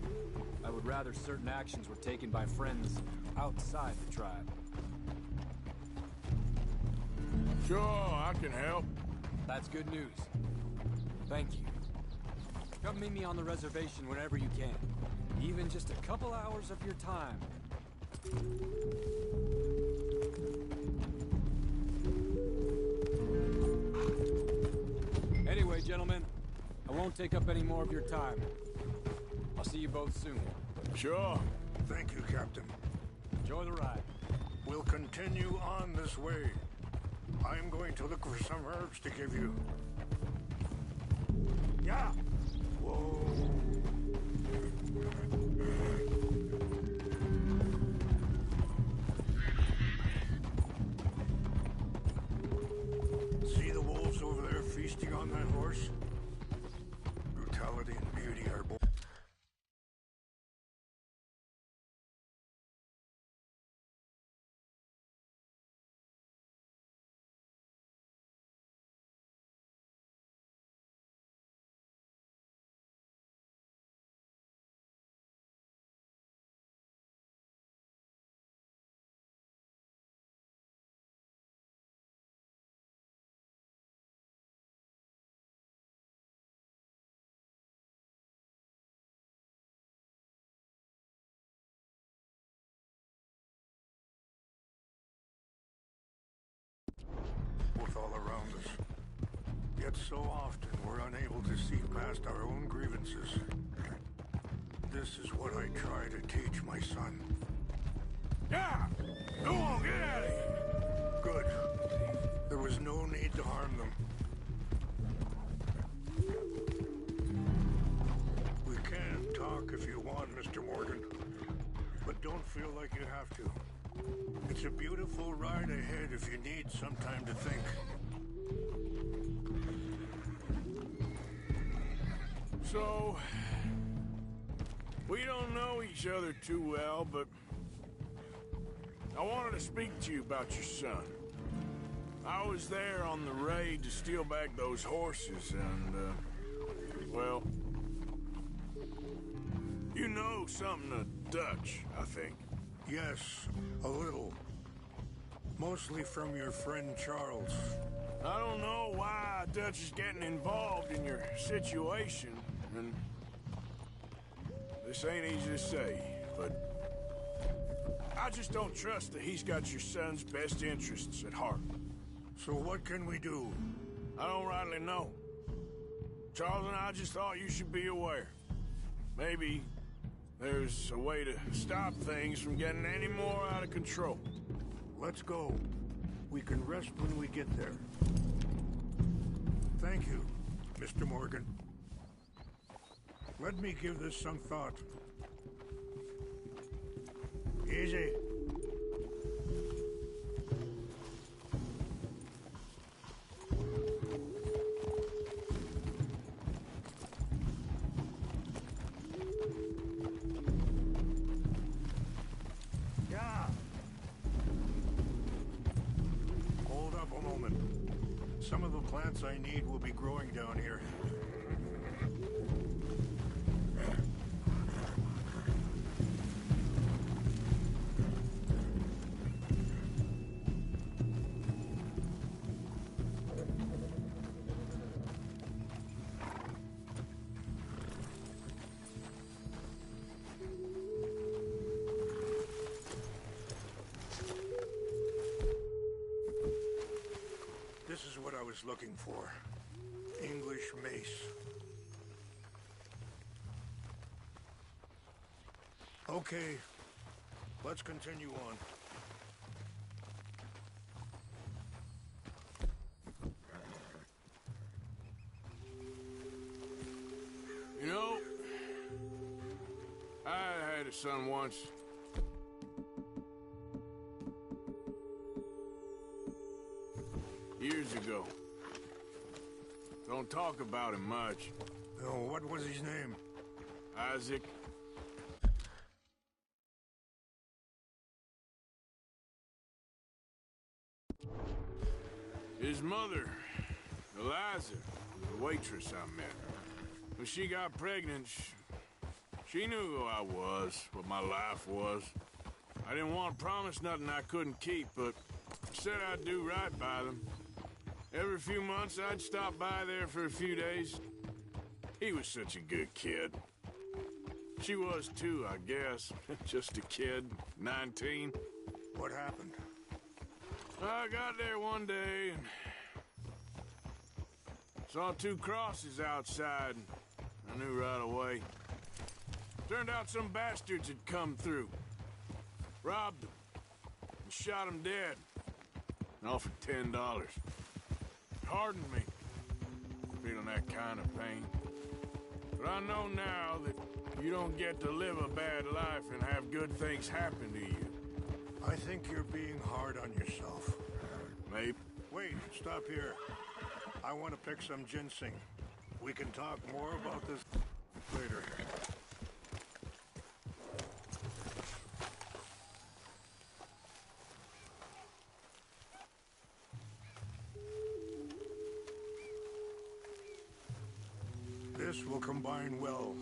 I would rather certain actions were taken by friends outside the tribe. Sure, I can help. That's good news. Thank you. Come meet me on the reservation whenever you can. Even just a couple hours of your time. Anyway, gentlemen, I won't take up any more of your time. I'll see you both soon. Sure. Thank you, Captain. Enjoy the ride. We'll continue on this way. I'm going to look for some herbs to give you. Yeah! Whoa! See the wolves over there feasting on that horse? Brutality and beauty are both. All around us. Yet so often we're unable to see past our own grievances. This is what I try to teach my son. Yeah! Go on, get out of here! Good. There was no need to harm them. We can talk if you want, Mr. Morgan. But don't feel like you have to. It's a beautiful ride ahead if you need some time to think. So, we don't know each other too well, but I wanted to speak to you about your son. I was there on the raid to steal back those horses, and, Well, you know something of Dutch, I think. Yes, a little. Mostly from your friend Charles. I don't know why Dutch is getting involved in your situation, and this ain't easy to say, but I just don't trust that he's got your son's best interests at heart. So what can we do? I don't rightly know. Charles and I just thought you should be aware. Maybe there's a way to stop things from getting any more out of control. Let's go. We can rest when we get there. Thank you, Mr. Morgan. Let me give this some thought. Easy. Some of the plants I need will be growing down here. This is what I was looking for. English mace. Okay, let's continue on. You know, I had a son once. Years ago. Don't talk about him much. Oh, what was his name? Isaac. His mother, Eliza, the waitress I met. When she got pregnant, she knew who I was, what my life was. I didn't want to promise nothing I couldn't keep, but said I'd do right by them. Every few months, I'd stop by there for a few days. He was such a good kid. She was too, I guess. Just a kid, 19. What happened? I got there one day and saw 2 crosses outside, and I knew right away. Turned out some bastards had come through, robbed them, and shot them dead, and offered $10. Hardened me, feeling that kind of pain. But I know now that you don't get to live a bad life and have good things happen to you. I think you're being hard on yourself. Maybe. Wait, stop here. I want to pick some ginseng. We can talk more about this later. This will combine well.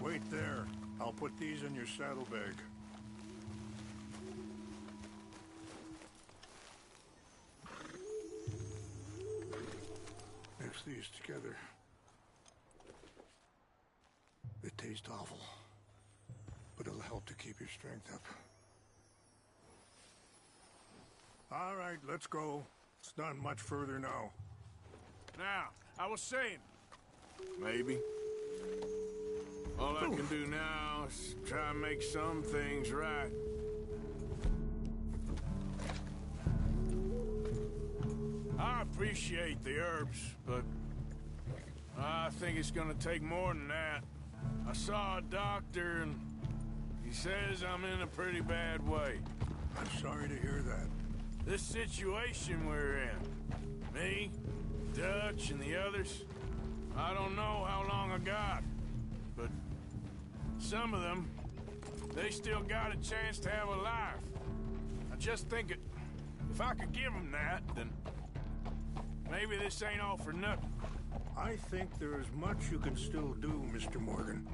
Wait there. I'll put these in your saddlebag. Mix these together. It tastes awful, but it'll help to keep your strength up. All right, let's go. It's not much further now. Now, I was saying, maybe. All I can do now is try and make some things right. I appreciate the herbs, but I think it's gonna take more than that. I saw a doctor and he says I'm in a pretty bad way. I'm sorry to hear that. This situation we're in, me, Dutch, and the others, I don't know how long I got, but some of them, they still got a chance to have a life. I just think if I could give them that, then maybe this ain't all for nothing. I think there is much you can still do, Mr. Morgan.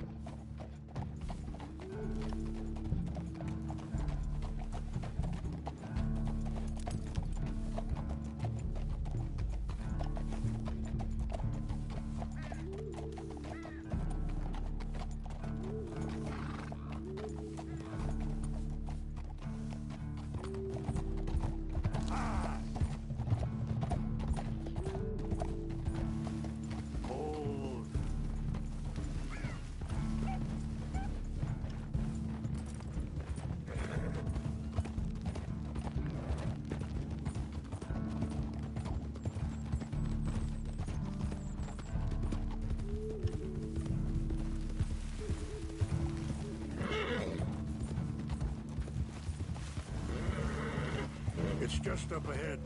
It's just up ahead.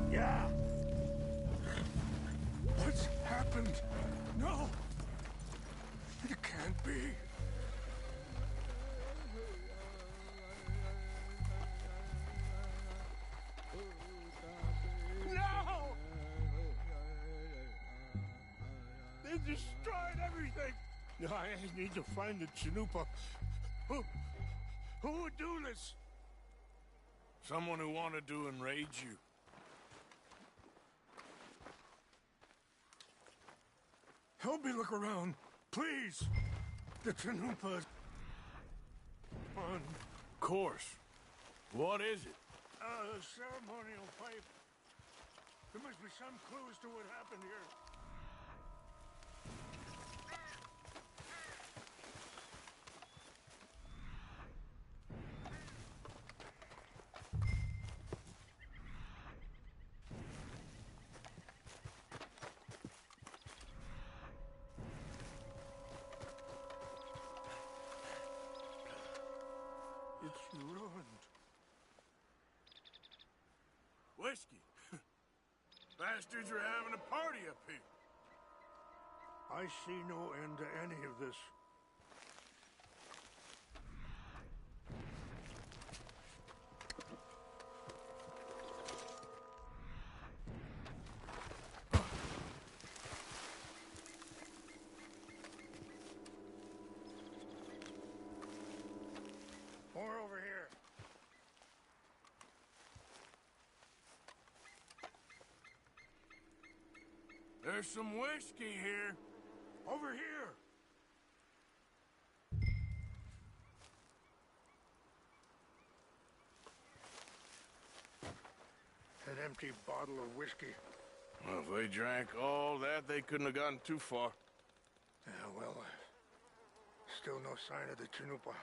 Yeah! What's happened? No! It can't be. No! They destroyed everything! No, I need to find the Chanupa. Who would do this? Someone who wanted to enrage you. Help me look around, please. The Chanupa. On. Of course. What is it? A ceremonial pipe. There must be some clues to what happened here. It's ruined. Whiskey. Bastards are having a party up here. I see no end to any of this. More over here. There's some whiskey here. Over here. An empty bottle of whiskey. Well, if they drank all that, they couldn't have gotten too far. Yeah, well, still no sign of the Chanupa.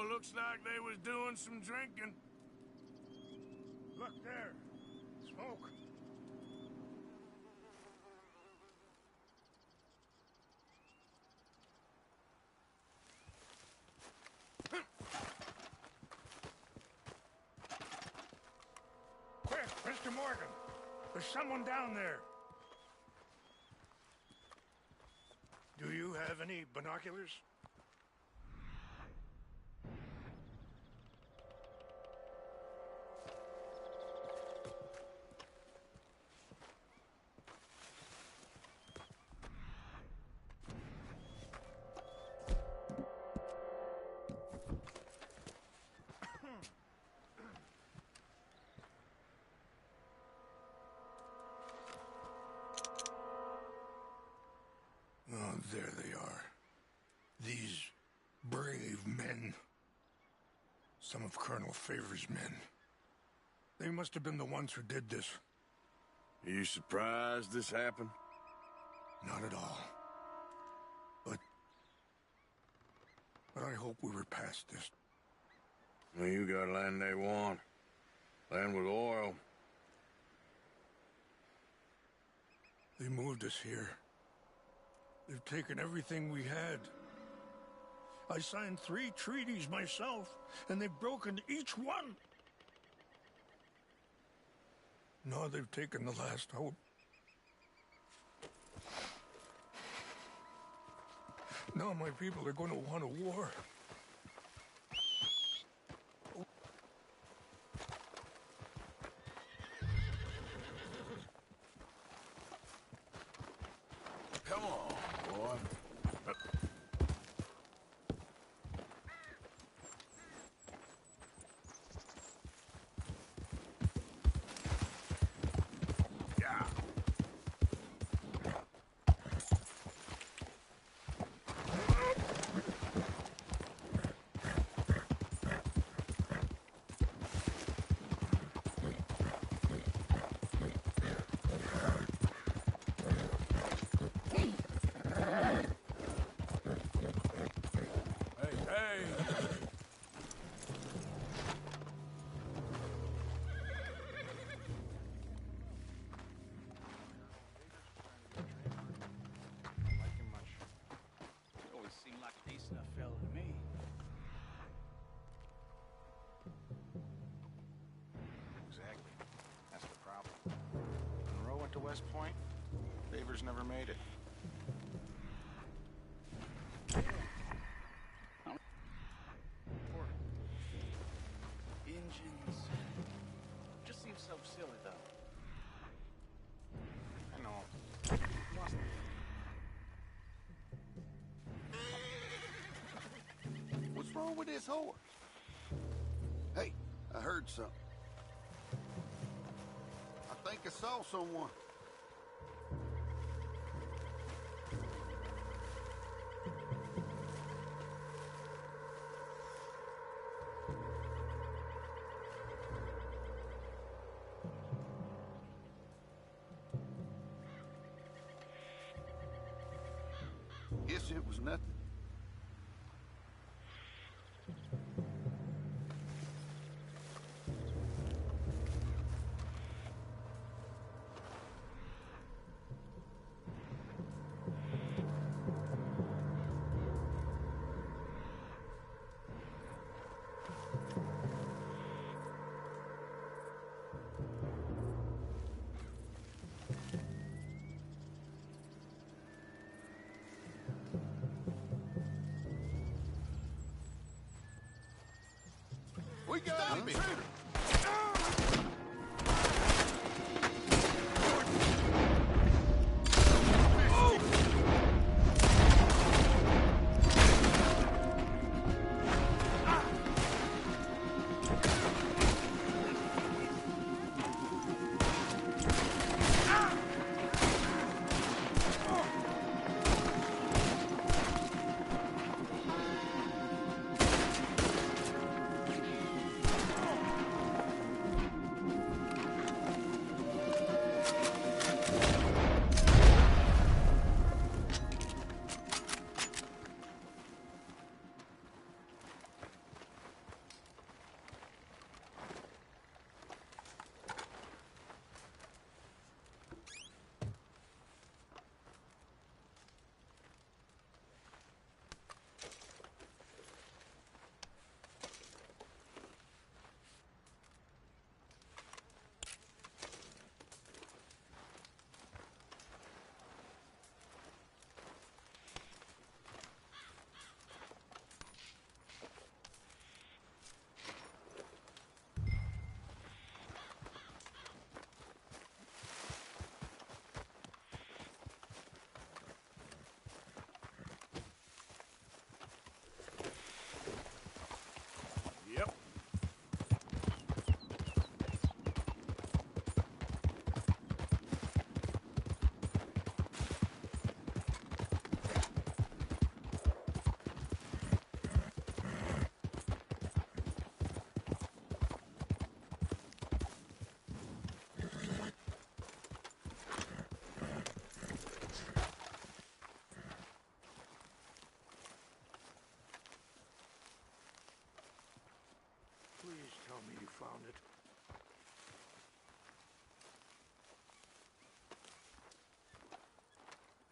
Sure looks like they was doing some drinking. Look there. Smoke. Quick, Mr. Morgan. There's someone down there. Do you have any binoculars? Oh, there they are. These brave men. Some of Colonel Favor's men. They must have been the ones who did this. Are you surprised this happened? Not at all. But I hope we were past this. Well, you got land they want. Land with oil. They moved us here. They've taken everything we had. I signed 3 treaties myself, and they've broken each one. Now they've taken the last hope. Now my people are going to want a war. Come on, boy. Yeah. Exactly. That's the problem. Monroe went to West Point. Favors never made it. Engines. Just seems so silly, though. I know. What's wrong with this horse? Hey, I heard something. I think I saw someone. Guess it was nothing. We got him!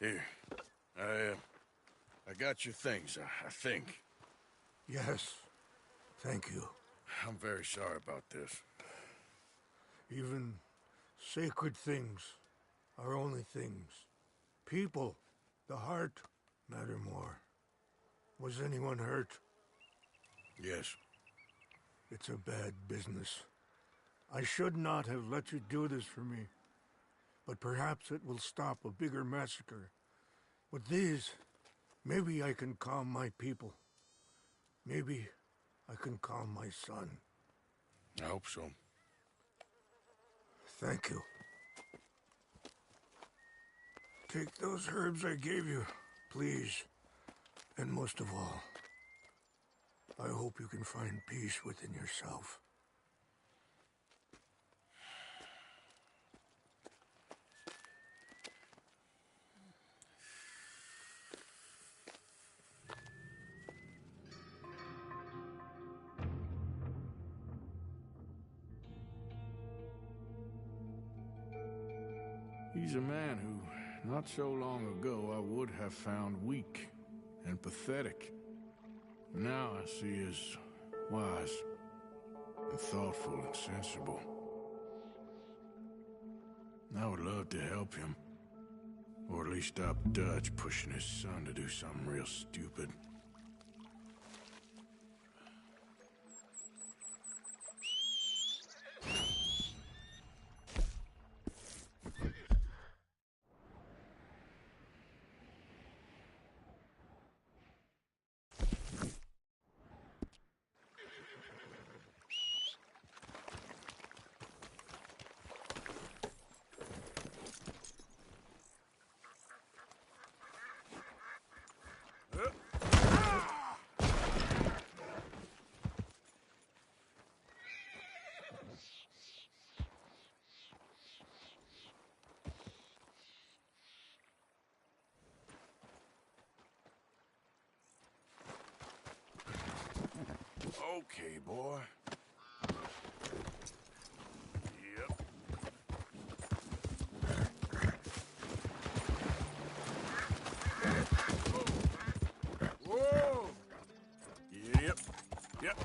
Here. I got your things, I think. Yes. Thank you. I'm very sorry about this. Even sacred things are only things. People, the heart, matter more. Was anyone hurt? Yes. It's a bad business. I should not have let you do this for me. But perhaps it will stop a bigger massacre. With these, maybe I can calm my people. Maybe I can calm my son. I hope so. Thank you. Take those herbs I gave you, please. And most of all, I hope you can find peace within yourself. He's a man who, not so long ago, I would have found weak and pathetic. Now I see as wise and thoughtful and sensible. I would love to help him. Or at least stop Dutch pushing his son to do something real stupid. Okay, boy. Yep. Whoa! Yep. Yep.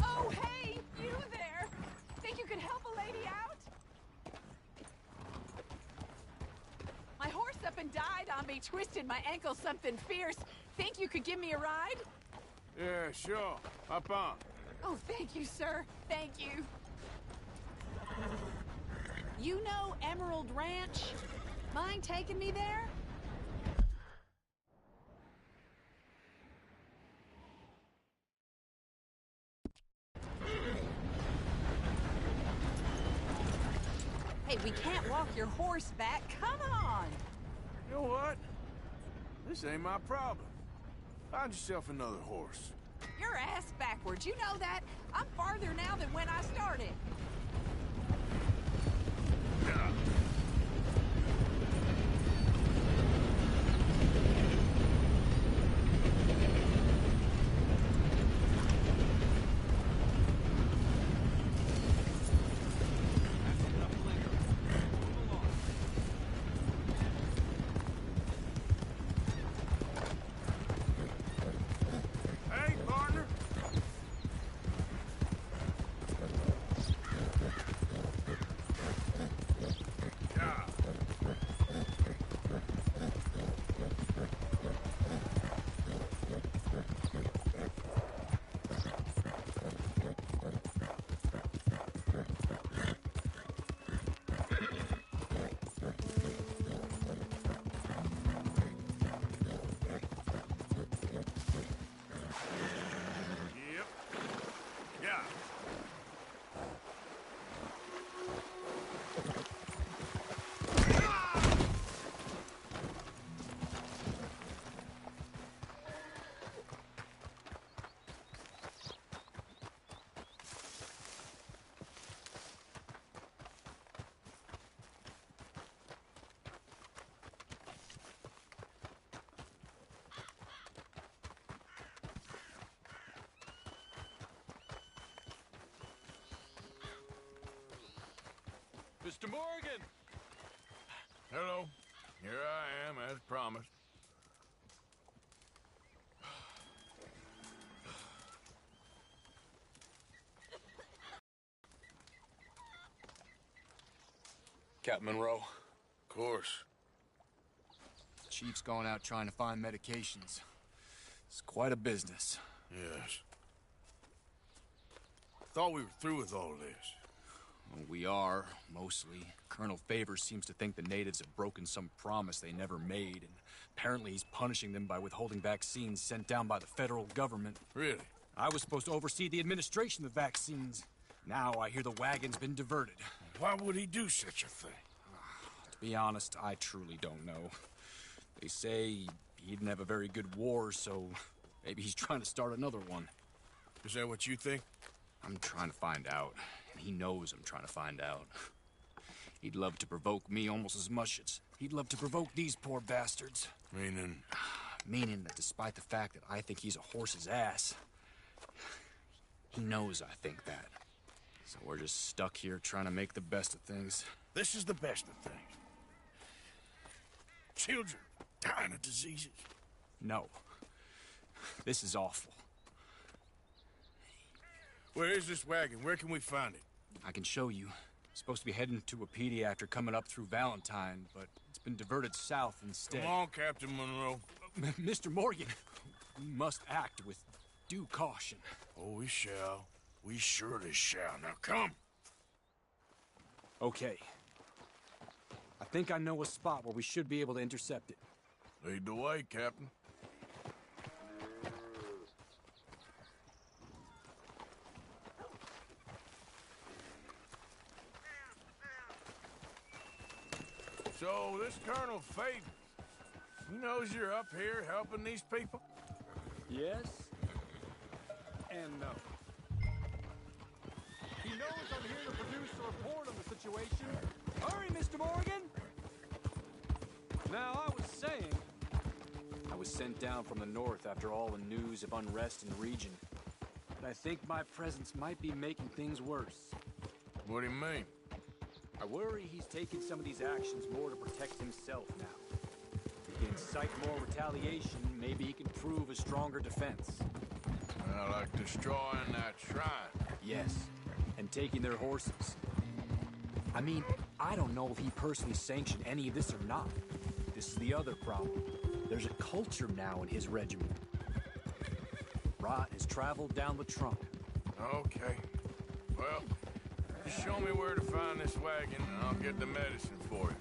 Oh, hey, you there! Think you could help a lady out? My horse up and died on me, twisted my ankle something fierce. Think you could give me a ride? Yeah, sure. Hop on. Oh, thank you, sir. Thank you. You know Emerald Ranch? Mind taking me there? Hey, we can't walk your horse back. Come on! You know what? This ain't my problem. Find yourself another horse. Your ass backwards. backwards. You know that? I'm farther now than when I started. Hey, partner. Yep. Yeah. Mr. Morgan! Hello. Here I am, as promised. Captain Monroe. Of course. Chief's gone out trying to find medications. It's quite a business. Yes. Thought we were through with all this. Well, we are, mostly. Colonel Favors seems to think the natives have broken some promise they never made, and apparently he's punishing them by withholding vaccines sent down by the federal government. Really? I was supposed to oversee the administration of vaccines. Now I hear the wagon's been diverted. Why would he do such a thing? To be honest, I truly don't know. They say he didn't have a very good war, so maybe he's trying to start another one. Is that what you think? I'm trying to find out, and he knows I'm trying to find out. He'd love to provoke me almost as much as he'd love to provoke these poor bastards. Meaning? Meaning that despite the fact that I think he's a horse's ass, he knows I think that. So we're just stuck here trying to make the best of things. This is the best of things. Children dying of diseases. No. This is awful. Where is this wagon? Where can we find it? I can show you. Supposed to be heading to a pediatric coming up through Valentine, but it's been diverted south instead. Come on, Captain Monroe. Mr. Morgan, we must act with due caution. Oh, we shall. We surely shall. Now come. Okay. I think I know a spot where we should be able to intercept it. Lead the way, Captain. So, this Colonel Favors, he knows you're up here helping these people? Yes. And no. He knows I'm here to produce a report on the situation. Hurry, Mr. Morgan! Now, I was sent down from the north after all the news of unrest in the region. But I think my presence might be making things worse. What do you mean? I worry he's taking some of these actions more to protect himself now. If he can incite more retaliation, maybe he can prove a stronger defense. Like destroying that shrine. Yes, and taking their horses. I mean, I don't know if he personally sanctioned any of this or not. This is the other problem. There's a culture now in his regiment. Rot has traveled down the trunk. Okay. Well, just show me where to find this wagon, and I'll get the medicine for you.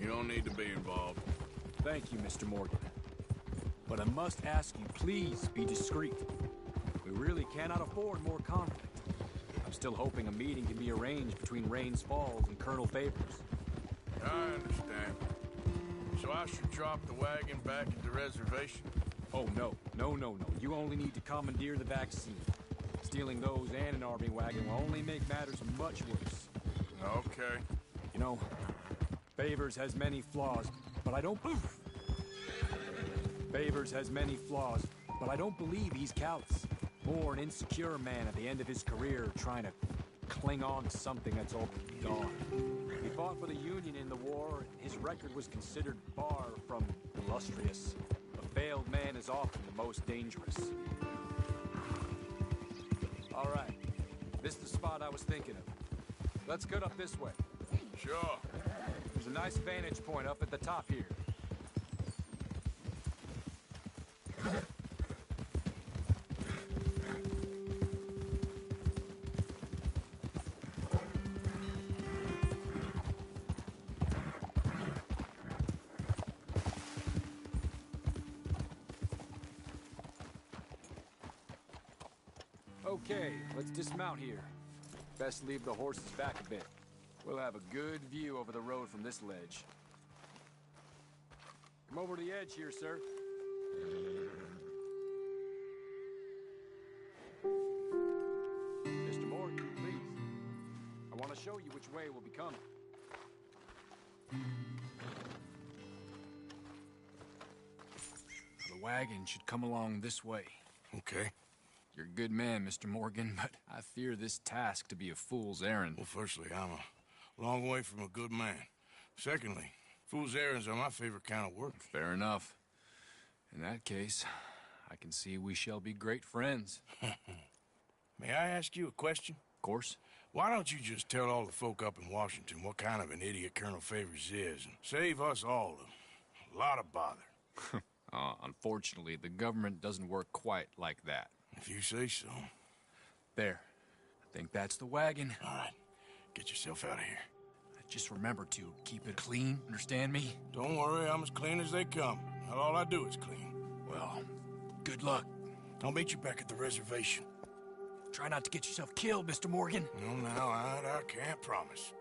You don't need to be involved. Thank you, Mr. Morgan. But I must ask you, please be discreet. We really cannot afford more conflict. I'm still hoping a meeting can be arranged between Rains Falls and Colonel Favors. I understand. So I should drop the wagon back at the reservation? Oh, no. No. You only need to commandeer the vaccine. Stealing those and an army wagon will only make matters much worse. Okay. You know, Favors has many flaws, but I don't... Favors has many flaws, but I don't believe he's callous. More an insecure man at the end of his career trying to cling on to something that's all gone. He fought for the Union in the war, and his record was considered far from illustrious. A failed man is often the most dangerous. All right. This is the spot I was thinking of. Let's cut up this way. Sure. There's a nice vantage point up at the top here. Okay, let's dismount here. Best leave the horses back a bit. We'll have a good view over the road from this ledge. Come over to the edge here, sir. Mr. Morgan, please. I want to show you which way we'll be coming. The wagon should come along this way. Okay. You're a good man, Mr. Morgan, but I fear this task to be a fool's errand. Well, firstly, I'm a long way from a good man. Secondly, fool's errands are my favorite kind of work. Fair enough. In that case, I can see we shall be great friends. May I ask you a question? Of course. Why don't you just tell all the folk up in Washington what kind of an idiot Colonel Favors is and save us all a lot of bother? Unfortunately, the government doesn't work quite like that. If you say so. There. I think that's the wagon. All right. Get yourself out of here. Just remember to keep it clean, understand me? Don't worry, I'm as clean as they come. Not all I do is clean. Well, good luck. I'll meet you back at the reservation. Try not to get yourself killed, Mr. Morgan. No, now, I can't promise.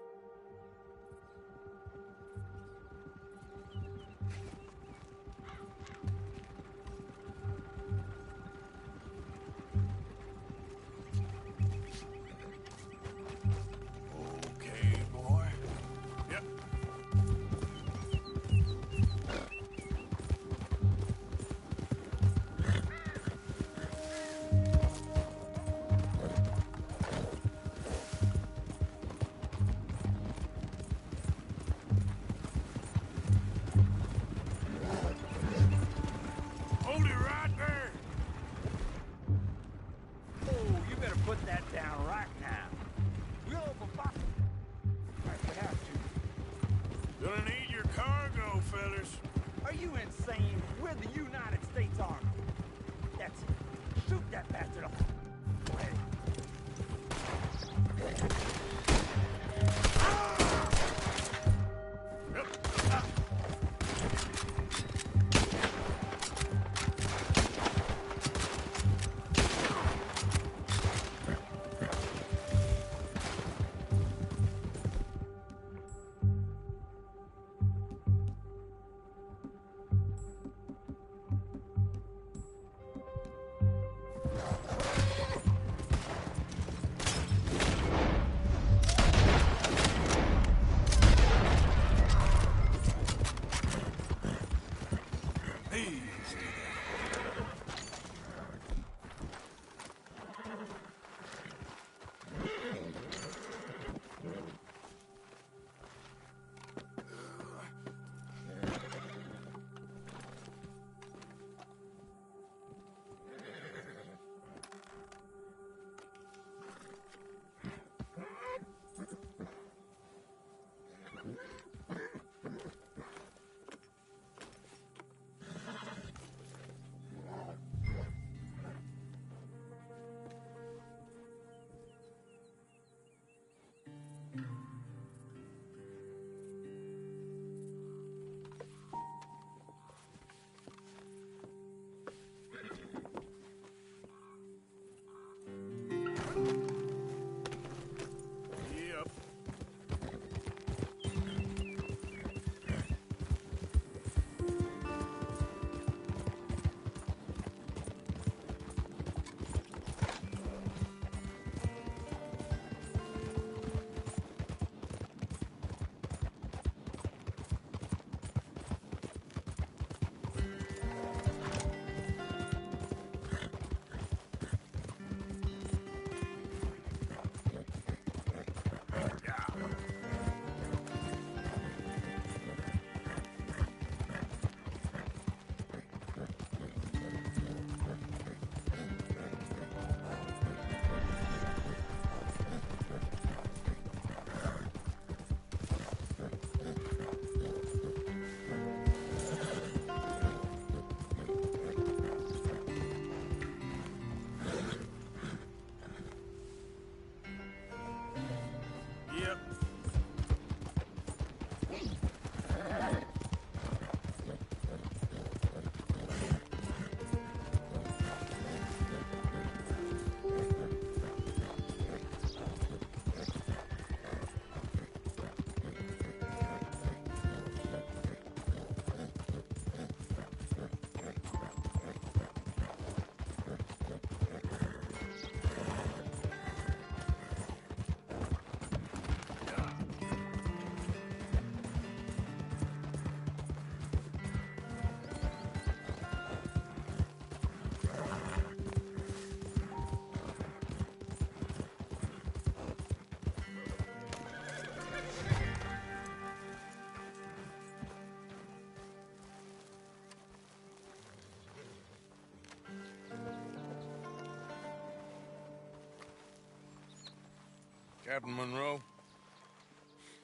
Captain Monroe,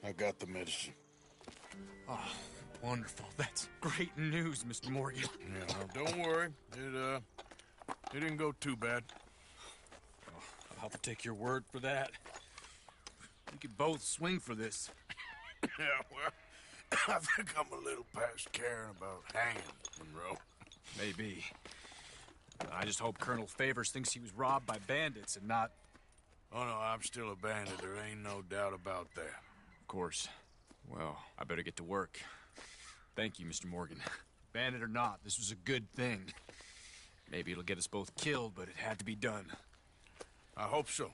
I got the medicine. Oh, wonderful. That's great news, Mr. Morgan. Yeah, no, don't worry. It didn't go too bad. Oh, I'll have to take your word for that. We could both swing for this. Yeah, well, I think I'm a little past caring about hanging, Monroe. Maybe. I just hope Colonel Favors thinks he was robbed by bandits and not... Oh, no, I'm still a bandit. There ain't no doubt about that. Of course. Well, I better get to work. Thank you, Mr. Morgan. Bandit or not, this was a good thing. Maybe it'll get us both killed, but it had to be done. I hope so.